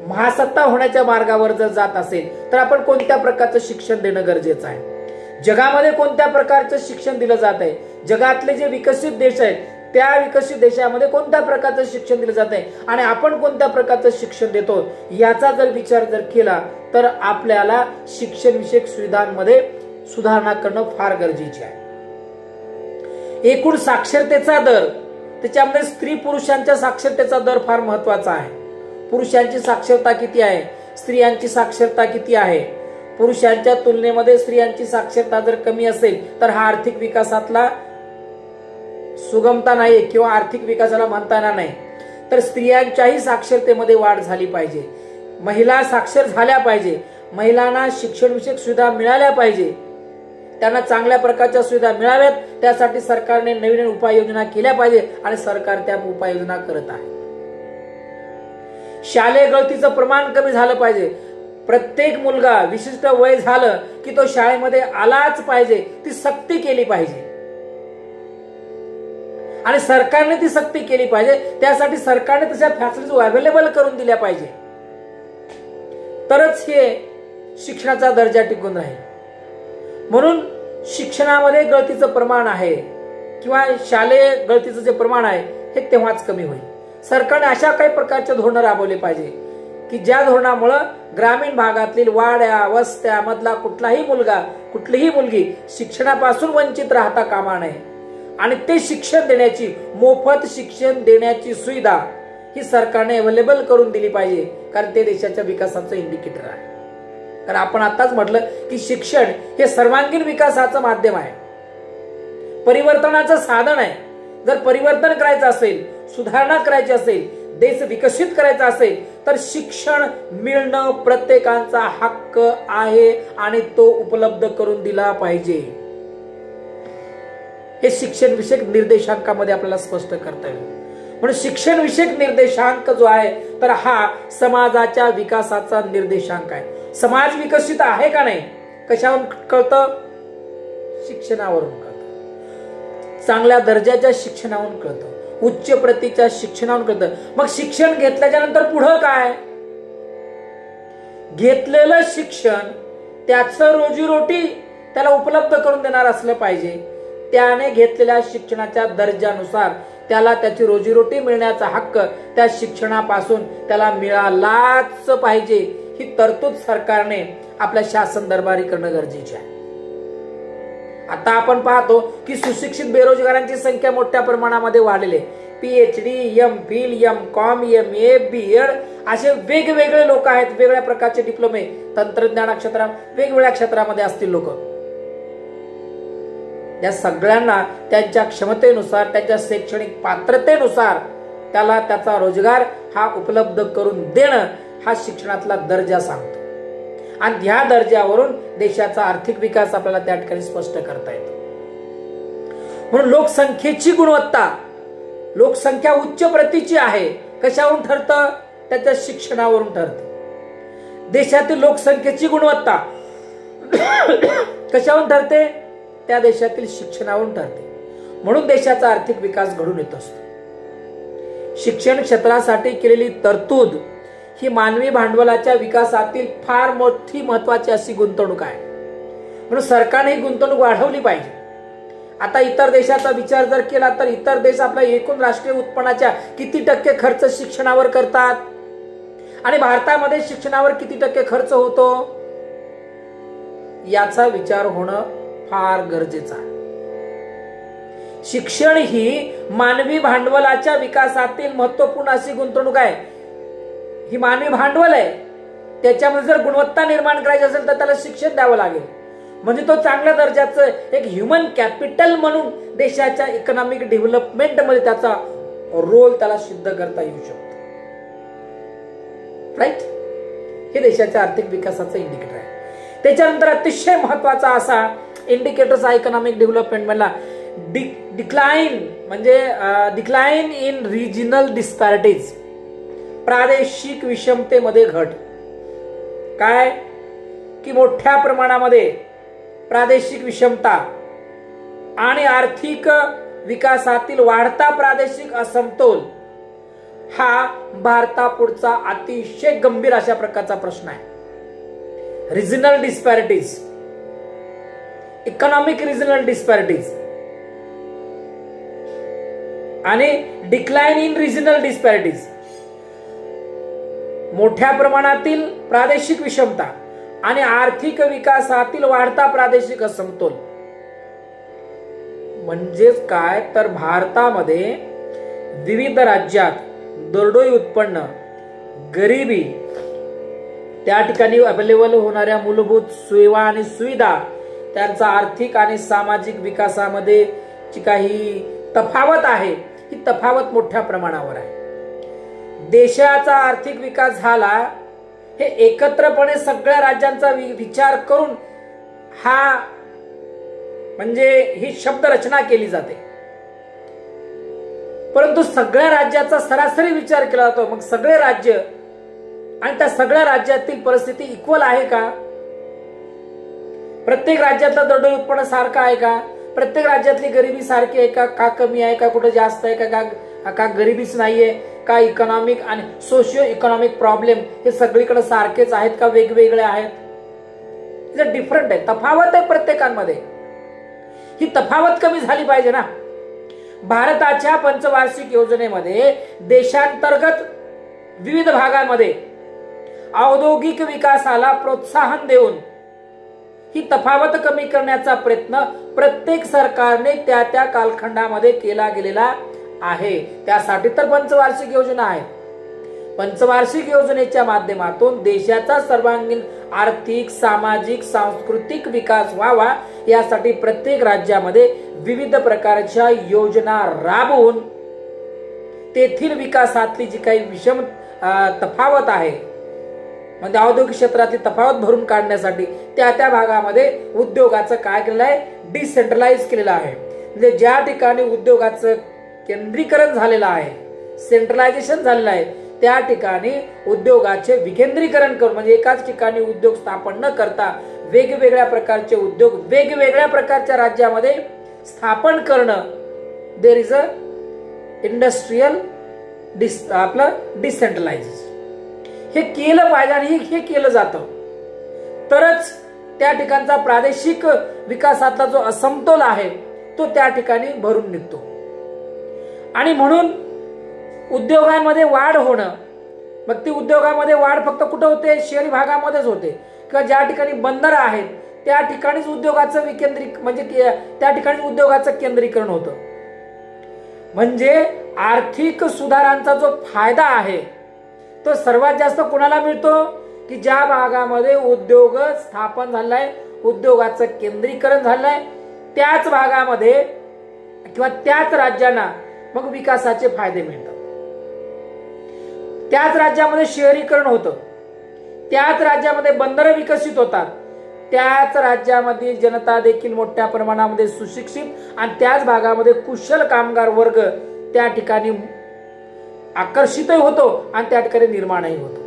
महासत्ता होण्याच्या मार्गावर जर जात असेल तर आपण कोणत्या प्रकारचं शिक्षण देणं गरजेचं आहे. जगामध्ये कोणत्या प्रकारचं शिक्षण दिलं जात आहे, जगातले जे विकसित देश आहेत त्या विकसित देशामध्ये कोणत्या प्रकारचं शिक्षण दिलं जात आहे आणि आपण कोणत्या प्रकारचं शिक्षण देतो याचा जर विचार जर केला तर आपल्याला शिक्षण विषयक सुविधांमध्ये सुधारणा करणं फार गरजेचे आहे. एकूण साक्षरतेचा दर, त्याच्यामध्ये स्त्री पुरुषांच्या साक्षरतेचा दर फार महत्वाचा आहे. पुरुषांची साक्षरता किती आहे, स्त्रियांची साक्षरता किती आहे. पुरुषांच्या तुलनेमध्ये स्त्रियांची साक्षरता जर कमी असेल तर हा आर्थिक विकासातला सुगमता नाही किंवा आर्थिक विकासाला म्हणता येणार नाही. तर स्त्रियांच्याही साक्षरतेमध्ये वाढ झाली पाहिजे, महिला साक्षर झाल्या पाहिजे, महिलांना शिक्षण विषयक सुविधा मिळाल्या पाहिजे, त्यांना चांगल्या प्रकारच्या सुविधा मिळाव्यात. त्यासाठी सरकारने नवीन नवीन उपाययोजना केल्या पाहिजे आणि सरकार त्या उपाययोजना करत आहे. शालेय गळतीचं प्रमाण कमी झालं पाहिजे. प्रत्येक मुलगा विशिष्ट वय झालं की तो शाळेमध्ये आलाच पाहिजे, ती सक्ती केली पाहिजे आणि सरकारने ती सक्ती केली पाहिजे. त्यासाठी सरकारने तशा फॅसिलिटीज अवेलेबल करून दिल्या पाहिजे, तरच हे शिक्षणाचा दर्जा टिकून राहील. म्हणून शिक्षणामध्ये गळतीचं प्रमाण आहे किंवा शालेय गळतीचं जे प्रमाण आहे हे तेव्हाच कमी होईल. सरकारने अशा काही प्रकारचे धोरण राबवले पाहिजे की ज्या धोरणामुळे ग्रामीण भागातील वाड्या वस्त्यामधला कुठलाही मुलगा कुठलीही मुलगी शिक्षणापासून वंचित राहता कामा नये आणि ते शिक्षण देण्याची, मोफत शिक्षण देण्याची सुविधा ही सरकारने अवेलेबल करून दिली पाहिजे. कारण ते देशाच्या विकासाचं इंडिकेटर आहे. कारण आपण आताच म्हटलं की शिक्षण हे सर्वांगीण विकासाचं माध्यम आहे, परिवर्तनाचं साधन आहे. जर परिवर्तन करायचं असेल, सुधारणा करायची असेल, देश विकसित करायचा असेल तर शिक्षण मिळणं प्रत्येकाचा हक्क आहे आणि तो उपलब्ध करून दिला पाहिजे. हे शिक्षण विषयक निर्देशांकामध्ये आपल्याला स्पष्ट करता येईल. म्हणून शिक्षण विषयक निर्देशांक जो आहे तर हा समाजाच्या विकासाचा निर्देशांक आहे. समाज विकसित आहे का नाही कशावरून कळतं? शिक्षणावरून कळतं. चांगल्या दर्जाच्या शिक्षणावरून कळतं, उच्च प्रतीच्या शिक्षणावरून कळतं. मग शिक्षण घेतल्याच्या नंतर पुढं काय? घेतलेलं शिक्षण त्याचं रोजीरोटी त्याला उपलब्ध करून देणार असलं पाहिजे. त्याने घेतलेल्या शिक्षणाच्या दर्जानुसार त्याला त्याची रोजीरोटी मिळण्याचा हक्क त्या शिक्षणापासून त्याला मिळालाच पाहिजे. ही तरतूद सरकारने आपल्या शासन दरबारी करणं गरजेचे आहे. आता आपण पाहतो की सुशिक्षित बेरोजगारांची संख्या मोठ्या प्रमाणामध्ये वाढलेली आहे. PhD, MPhil, MCom, MA, B.Ed असे वेगवेगळे लोक आहेत. वेगवेगळ्या प्रकारचे डिप्लोमे तंत्रज्ञान क्षेत्रात वेगवेगळ्या क्षेत्रामध्ये असतील लोक. या सगळ्यांना त्यांच्या क्षमतेनुसार त्यांच्या शैक्षणिक पात्रतेनुसार त्याला त्याचा रोजगार हा उपलब्ध करून देणं हा शिक्षणातला दर्जा सांगतो. आणि ह्या दर्जावरून देशाचा आर्थिक विकास आपल्याला त्या ठिकाणी स्पष्ट करता येतो. म्हणून लोकसंख्येची गुणवत्ता, लोकसंख्या उच्च प्रतीची आहे कशावरून ठरतं? त्याच्या शिक्षणावरून ठरते. देशातील लोकसंख्येची गुणवत्ता कशावरून ठरते? त्या देशातील शिक्षणावरून ठरते. म्हणून देशाचा आर्थिक विकास घडून येत असतो. शिक्षण क्षेत्रासाठी केलेली तरतूद ही मानवी भांडवलाच्या विकासातील फार मोठी महत्वाची अशी गुंतवणूक आहे. म्हणून सरकारने ही गुंतवणूक वाढवली पाहिजे. आता इतर देशाचा विचार जर केला तर इतर देश आपल्या एकूण राष्ट्रीय उत्पन्नाच्या किती टक्के खर्च शिक्षणावर करतात आणि भारतामध्ये शिक्षणावर किती टक्के खर्च होतो याचा विचार होणं फार गरजेचं आहे. शिक्षण ही मानवी भांडवलाच्या विकासातील महत्वपूर्ण अशी गुंतवणूक आहे. ही मानवी भांडवल आहे. त्याच्यामध्ये जर गुणवत्ता निर्माण करायची असेल तर त्याला शिक्षण द्यावं लागेल. म्हणजे तो चांगल्या दर्जाचं एक ह्युमन कॅपिटल म्हणून देशाच्या इकॉनॉमिक डेव्हलपमेंट मध्ये त्याचा रोल त्याला सिद्ध करता येऊ शकतो. राईट? हे देशाच्या आर्थिक विकासाचं इंडिकेटर आहे. त्याच्यानंतर अतिशय महत्वाचा असा इंडिकेटर्स आहे इकॉनॉमिक डेव्हलपमेंट मधला डिक्लाइन, म्हणजे डिक्लाइन इन रिजनल डिस्पॅरिटीज, प्रादेशिक विषमतेमध्ये घट. काय की मोठ्या प्रमाणामध्ये प्रादेशिक विषमता आणि आर्थिक विकासातील वाढता प्रादेशिक असमतोल हा भारतापुढचा अतिशय गंभीर अशा प्रकारचा प्रश्न आहे. रिजनल डिस्पॅरिटीज, इकॉनॉमिक रिजनल डिस्पॅरिटीज आणि डिक्लाइन इन रिजनल डिस्पॅरिटीज, मोठ्या प्रमाणातील प्रादेशिक विषमता आणि आर्थिक विकासातील वाढता प्रादेशिक असमतोल. म्हणजेच काय तर भारतामध्ये विविध राज्यात दरडोई उत्पन्न, गरिबी, त्या ठिकाणी अवेलेबल होणाऱ्या मूलभूत सेवा आणि सुविधा, त्यांचा आर्थिक आणि सामाजिक विकासामध्ये जी काही तफावत आहे ही तफावत मोठ्या प्रमाणावर आहे. देशाचा आर्थिक विकास झाला हे एकत्रपणे सगळ्या राज्यांचा विचार करून हा म्हणजे ही शब्द रचना केली जाते. परंतु सगळ्या राज्याचा सरासरी विचार केला जातो. मग सगळे राज्य आणि त्या सगळ्या राज्यातील परिस्थिती इक्वल आहे का? प्रत्येक राज्यातलं दरडोई उत्पन्न सारखं आहे का? प्रत्येक राज्यातली गरिबी सारखी आहे का? का कमी आहे का? कुठे जास्त आहे का गरिबीच नाहीये का? इकॉनॉमिक आणि सोशिओ इकॉनॉमिक प्रॉब्लेम हे सगळीकडे सारखेच आहेत का वेगवेगळे आहेत? डिफरंट आहे, तफावत आहे प्रत्येकांमध्ये. ही तफावत कमी झाली पाहिजे ना. भारताच्या पंचवार्षिक योजनेमध्ये देशांतर्गत विविध भागांमध्ये औद्योगिक विकासाला प्रोत्साहन देऊन ही तफावत कमी करण्याचा प्रयत्न प्रत्येक सरकारने त्या त्या कालखंडामध्ये केला गेलेला आहे. त्यासाठी तर पंचवार्षिक योजना आहे. पंचवार्षिक योजनेच्या माध्यमातून देशाचा सर्वांगीण आर्थिक, सामाजिक, सांस्कृतिक विकास व्हावा यासाठी प्रत्येक राज्यामध्ये विविध प्रकारच्या योजना राबवून तेथील विकासातली जी काही विषम तफावत आहे म्हणजे औद्योगिक क्षेत्रातली तफावत भरून काढण्यासाठी त्या त्या भागामध्ये उद्योगाचं काय केलेलं आहे? डिसेंट्रलाइज केलेलं आहे. म्हणजे ज्या ठिकाणी उद्योगाचं केंद्रीकरण झालेलं आहे, सेंट्रलायझेशन झालेलं आहे, त्या ठिकाणी उद्योगाचे विकेंद्रीकरण करून म्हणजे एकाच ठिकाणी उद्योग स्थापन न करता वेगवेगळ्या प्रकारचे उद्योग वेगवेगळ्या प्रकारच्या राज्यामध्ये स्थापन करणं, there is a industrial decentralisation, हे केलं पाहिजे आणि हे केलं जातं तरच त्या ठिकाणचा प्रादेशिक विकासातला जो असमतोल आहे तो त्या ठिकाणी भरून निघतो. आणि म्हणून उद्योगांमध्ये वाढ होणं, मग ती उद्योगामध्ये वाढ फक्त कुठं होते? शहरी भागामध्येच होते किंवा ज्या ठिकाणी बंदर आहेत त्या ठिकाणीच उद्योगाचं म्हणजे त्या ठिकाणी उद्योगाचं केंद्रीकरण होतं. म्हणजे आर्थिक सुधारांचा जो फायदा आहे तो सर्वात जास्त कोणाला मिळतो? की ज्या भागामध्ये उद्योग स्थापन झालाय, उद्योगाचं केंद्रीकरण झालंय, त्याच भागामध्ये किंवा त्याच राज्यांना मग विकासाचे फायदे मिळतात. त्याच राज्यामध्ये शहरीकरण होतं, त्याच राज्यामध्ये बंदरं विकसित होतात, त्याच राज्यामध्ये जनता देखील मोठ्या प्रमाणामध्ये सुशिक्षित आणि त्याच भागामध्ये कुशल कामगार वर्ग त्या ठिकाणी आकर्षितही होतो आणि त्या ठिकाणी निर्माणही होतो.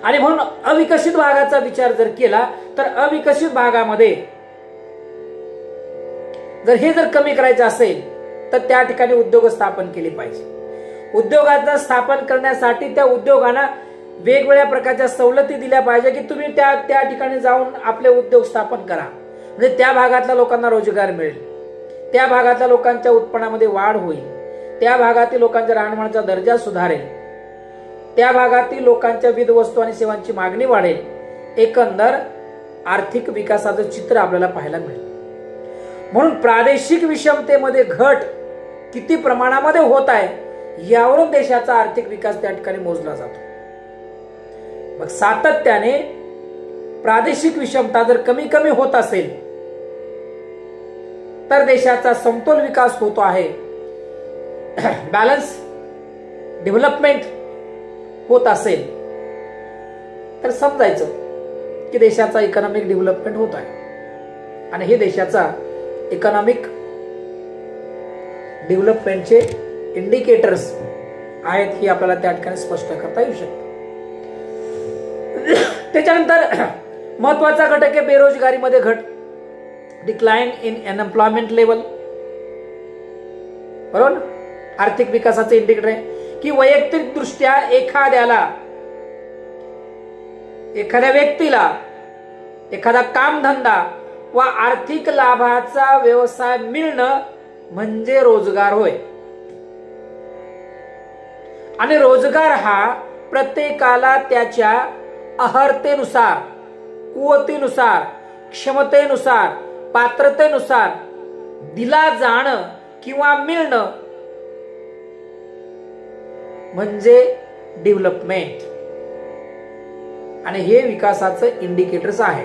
आणि म्हणून अविकसित भागाचा विचार जर केला तर अविकसित भागामध्ये जर कमी करायचं असेल तर त्या ठिकाणी उद्योग स्थापन केले पाहिजे. उद्योगांना स्थापन करण्यासाठी त्या उद्योगांना वेगवेगळ्या प्रकारच्या सवलती दिल्या पाहिजे की तुम्ही त्या ठिकाणी जाऊन आपले उद्योग स्थापन करा, म्हणजे त्या भागातल्या लोकांना रोजगार मिळेल, त्या भागातल्या लोकांच्या उत्पन्नामध्ये वाढ होईल, त्या भागातील लोकांच्या राहणीमानाचा दर्जा सुधारेल, त्या भागातील लोकांच्या विविध वस्तू आणि सेवांची मागणी वाढेल, एकंदर आर्थिक विकासाचं चित्र आपल्याला पाहायला मिळेल. म्हणून प्रादेशिक विषमतेमध्ये घट किती प्रमाणामध्ये होत आहे यावरून देशाचा आर्थिक विकास त्या ठिकाणी मोजला जातो. मग सातत्याने प्रादेशिक विषमता जर कमी होत असेल तर देशाचा समतोल विकास होतो आहे, बॅलन्स डेव्हलपमेंट होत असेल तर समजायचं की देशाचा इकॉनॉमिक डेव्हलपमेंट होत आहे आणि हे देशाचा इकॉनॉमिक डेव्हलपमेंटचे इंडिकेटर्स आहेत हे आपल्याला त्या ठिकाणी स्पष्ट करता येऊ शकतं. त्याच्यानंतर महत्वाचा घटक आहे बेरोजगारीमध्ये घट, डिक्लाइन इन अनएम्प्लॉयमेंट लेवल. बरोबर, आर्थिक विकासाचे इंडिकेटर आहे की वैयक्तिक दृष्ट्या एखाद्या व्यक्तीला एखादा कामधंदा व आर्थिक लाभाचा व्यवसाय मिळणं म्हणजे रोजगार होय. आणि रोजगार हा प्रत्येकाला त्याच्या अहर्तेनुसार, कुवतीनुसार, क्षमतेनुसार, पात्रतेनुसार दिला जाणं किंवा मिळणं म्हणजे डेव्हलपमेंट. आणि हे विकासाचं इंडिकेटर्स आहे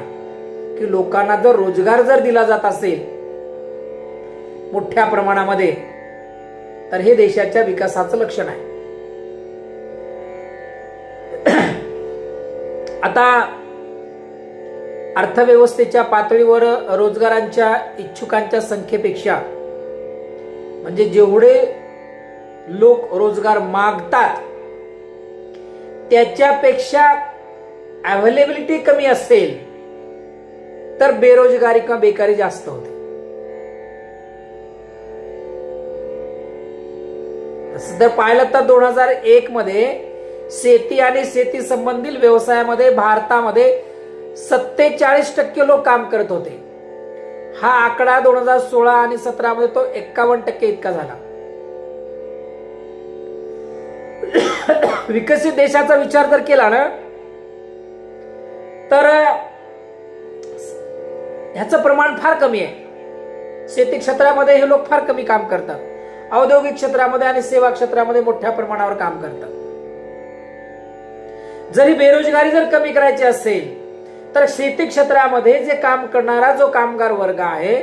की लोकांना जर रोजगार जर दिला जात असेल मोठ्या प्रमाणामध्ये तर हे देशाच्या विकासाचं लक्षण आहे. आता अर्थव्यवस्थेच्या पातळीवर रोजगारांच्या इच्छुकांच्या संख्येपेक्षा म्हणजे जेवढे लोक रोजगार मागतात त्याच्यापेक्षा अवेलेबिलिटी कमी असेल तर बेरोजगारी किंवा बेकारी जास्त होते. जर पाहिलं तर 2001 मध्ये शेती आणि शेती संबंधित व्यवसायामध्ये भारतामध्ये 47% लोक काम करत होते. हा आकडा 2016 आणि 17 मध्ये तो 51% इतका झाला. विकसित देशाचा विचार जर केला ना तर ह्याचं प्रमाण फार कमी आहे. शेती क्षेत्रामध्ये हे लोक फार कमी काम करतात, औद्योगिक क्षेत्रामध्ये आणि सेवा क्षेत्रामध्ये मोठ्या प्रमाणावर काम करतात. जरी बेरोजगारी जर कमी करायची असेल तर शेती क्षेत्रामध्ये जे काम करणारा जो कामगार वर्ग आहे,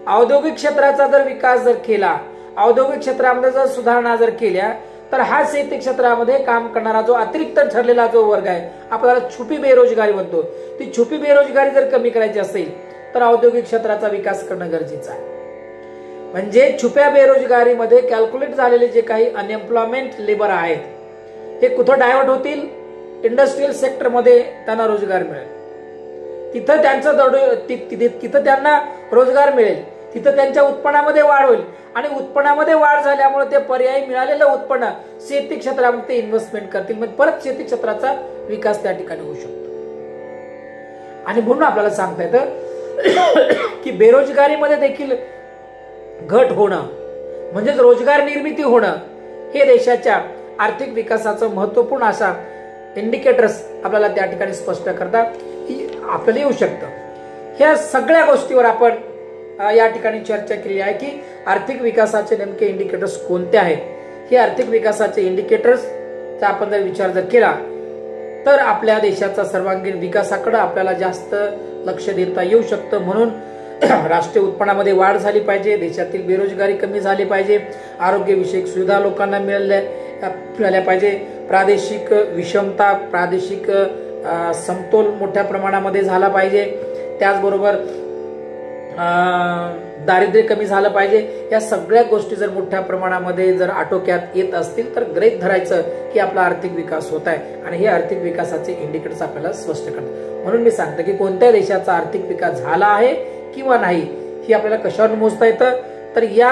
औद्योगिक क्षेत्राचा जर विकास जर केला, औद्योगिक क्षेत्रामध्ये जर सुधारणा जर केल्या तर हा शेती क्षेत्रामध्ये काम करणारा जो अतिरिक्त ठरलेला जो वर्ग आहे, आपल्याला छुपी बेरोजगारी म्हणतो, ती छुपी बेरोजगारी जर कमी करायची असेल तर औद्योगिक क्षेत्राचा विकास करणं गरजेचं आहे. म्हणजे छुप्या बेरोजगारीमध्ये कॅल्क्युलेट झालेले जे काही अनएम्प्लॉयमेंट लेबर आहेत हे कुठं डायव्हर्ट होतील, इंडस्ट्रियल सेक्टरमध्ये त्यांना रोजगार मिळेल, तिथं त्यांना रोजगार मिळेल, तिथं त्यांच्या उत्पन्नामध्ये वाढ होईल आणि उत्पन्नामध्ये वाढ झाल्यामुळे ते पर्यायी मिळालेलं उत्पन्न शेती क्षेत्रामध्ये ते इन्व्हेस्टमेंट करतील, मग परत शेती क्षेत्राचा विकास त्या ठिकाणी होऊ शकतो. आणि म्हणून आपल्याला सांगता येतं की बेरोजगारीमध्ये देखील घट होणं म्हणजेच रोजगार निर्मिती होणं हे देशाच्या आर्थिक विकासाचं महत्वपूर्ण असा इंडिकेटर्स आपल्याला त्या ठिकाणी स्पष्ट करता आपल्याला येऊ शकतं. ह्या सगळ्या गोष्टीवर आपण या ठिकाणी चर्चा केली आहे की आर्थिक विकासाचे नेमके इंडिकेटर्स कोणते आहेत. हे आर्थिक विकासाचे इंडिकेटर्सचा आपण जर विचार केला तर आपल्या देशाचा सर्वांगीण विकासाकडे आपल्याला जास्त लक्ष देता येऊ शकतं. म्हणून राष्ट्रीय उत्पन्नामध्ये वाढ झाली पाहिजे, देशातील बेरोजगारी कमी झाली पाहिजे, आरोग्यविषयक सुविधा लोकांना मिळाल्या पाहिजे, प्रादेशिक विषमता, प्रादेशिक समतोल मोठ्या प्रमाणामध्ये झाला पाहिजे, त्याचबरोबर दारिद्र्य कमी झालं पाहिजे. या सगळ्या गोष्टी जर मोठ्या प्रमाणामध्ये जर आटोक्यात येत असतील तर गृहीत धरायचं की आपला आर्थिक विकास होत आहे आणि हे आर्थिक विकासाचे इंडिकेटर्स आपल्याला स्पष्ट करतात. म्हणून मी सांगतो की कोणत्या देशाचा आर्थिक विकास झाला आहे किंवा नाही हे आपल्याला कशावर मोजता येतं तर या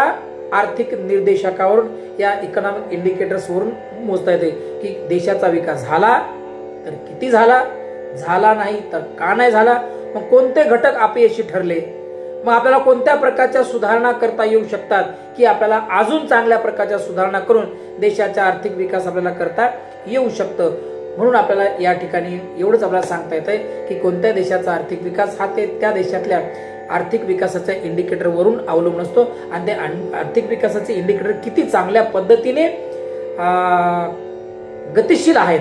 आर्थिक निर्देशकावरून, या इकॉनॉमिक इंडिकेटर्सवरून मोजता येते की देशाचा विकास झाला तर किती झाला, झाला नाही तर का नाही झाला, मग कोणते घटक अपयशी ठरले, मग आपल्याला कोणत्या प्रकारच्या सुधारणा करता येऊ शकतात की आपल्याला अजून चांगल्या प्रकारच्या सुधारणा करून देशाचा आर्थिक विकास आपल्याला करता येऊ शकतं. म्हणून आपल्याला या ठिकाणी एवढंच आपल्याला सांगता येतंय की कोणत्या देशाचा आर्थिक विकास हा त्या देशातल्या आर्थिक विकासाच्या इंडिकेटरवरून अवलंबून असतो आणि ते आर्थिक विकासाचे इंडिकेटर किती चांगल्या पद्धतीने गतिशील आहेत,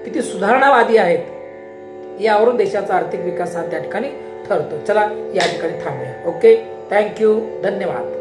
किती सुधारणावादी आहेत, यावरून देशाचा आर्थिक विकास हा त्या ठिकाणी ठरतो. चला या ठिकाणी थांबूया. ओके, थँक्यू, धन्यवाद.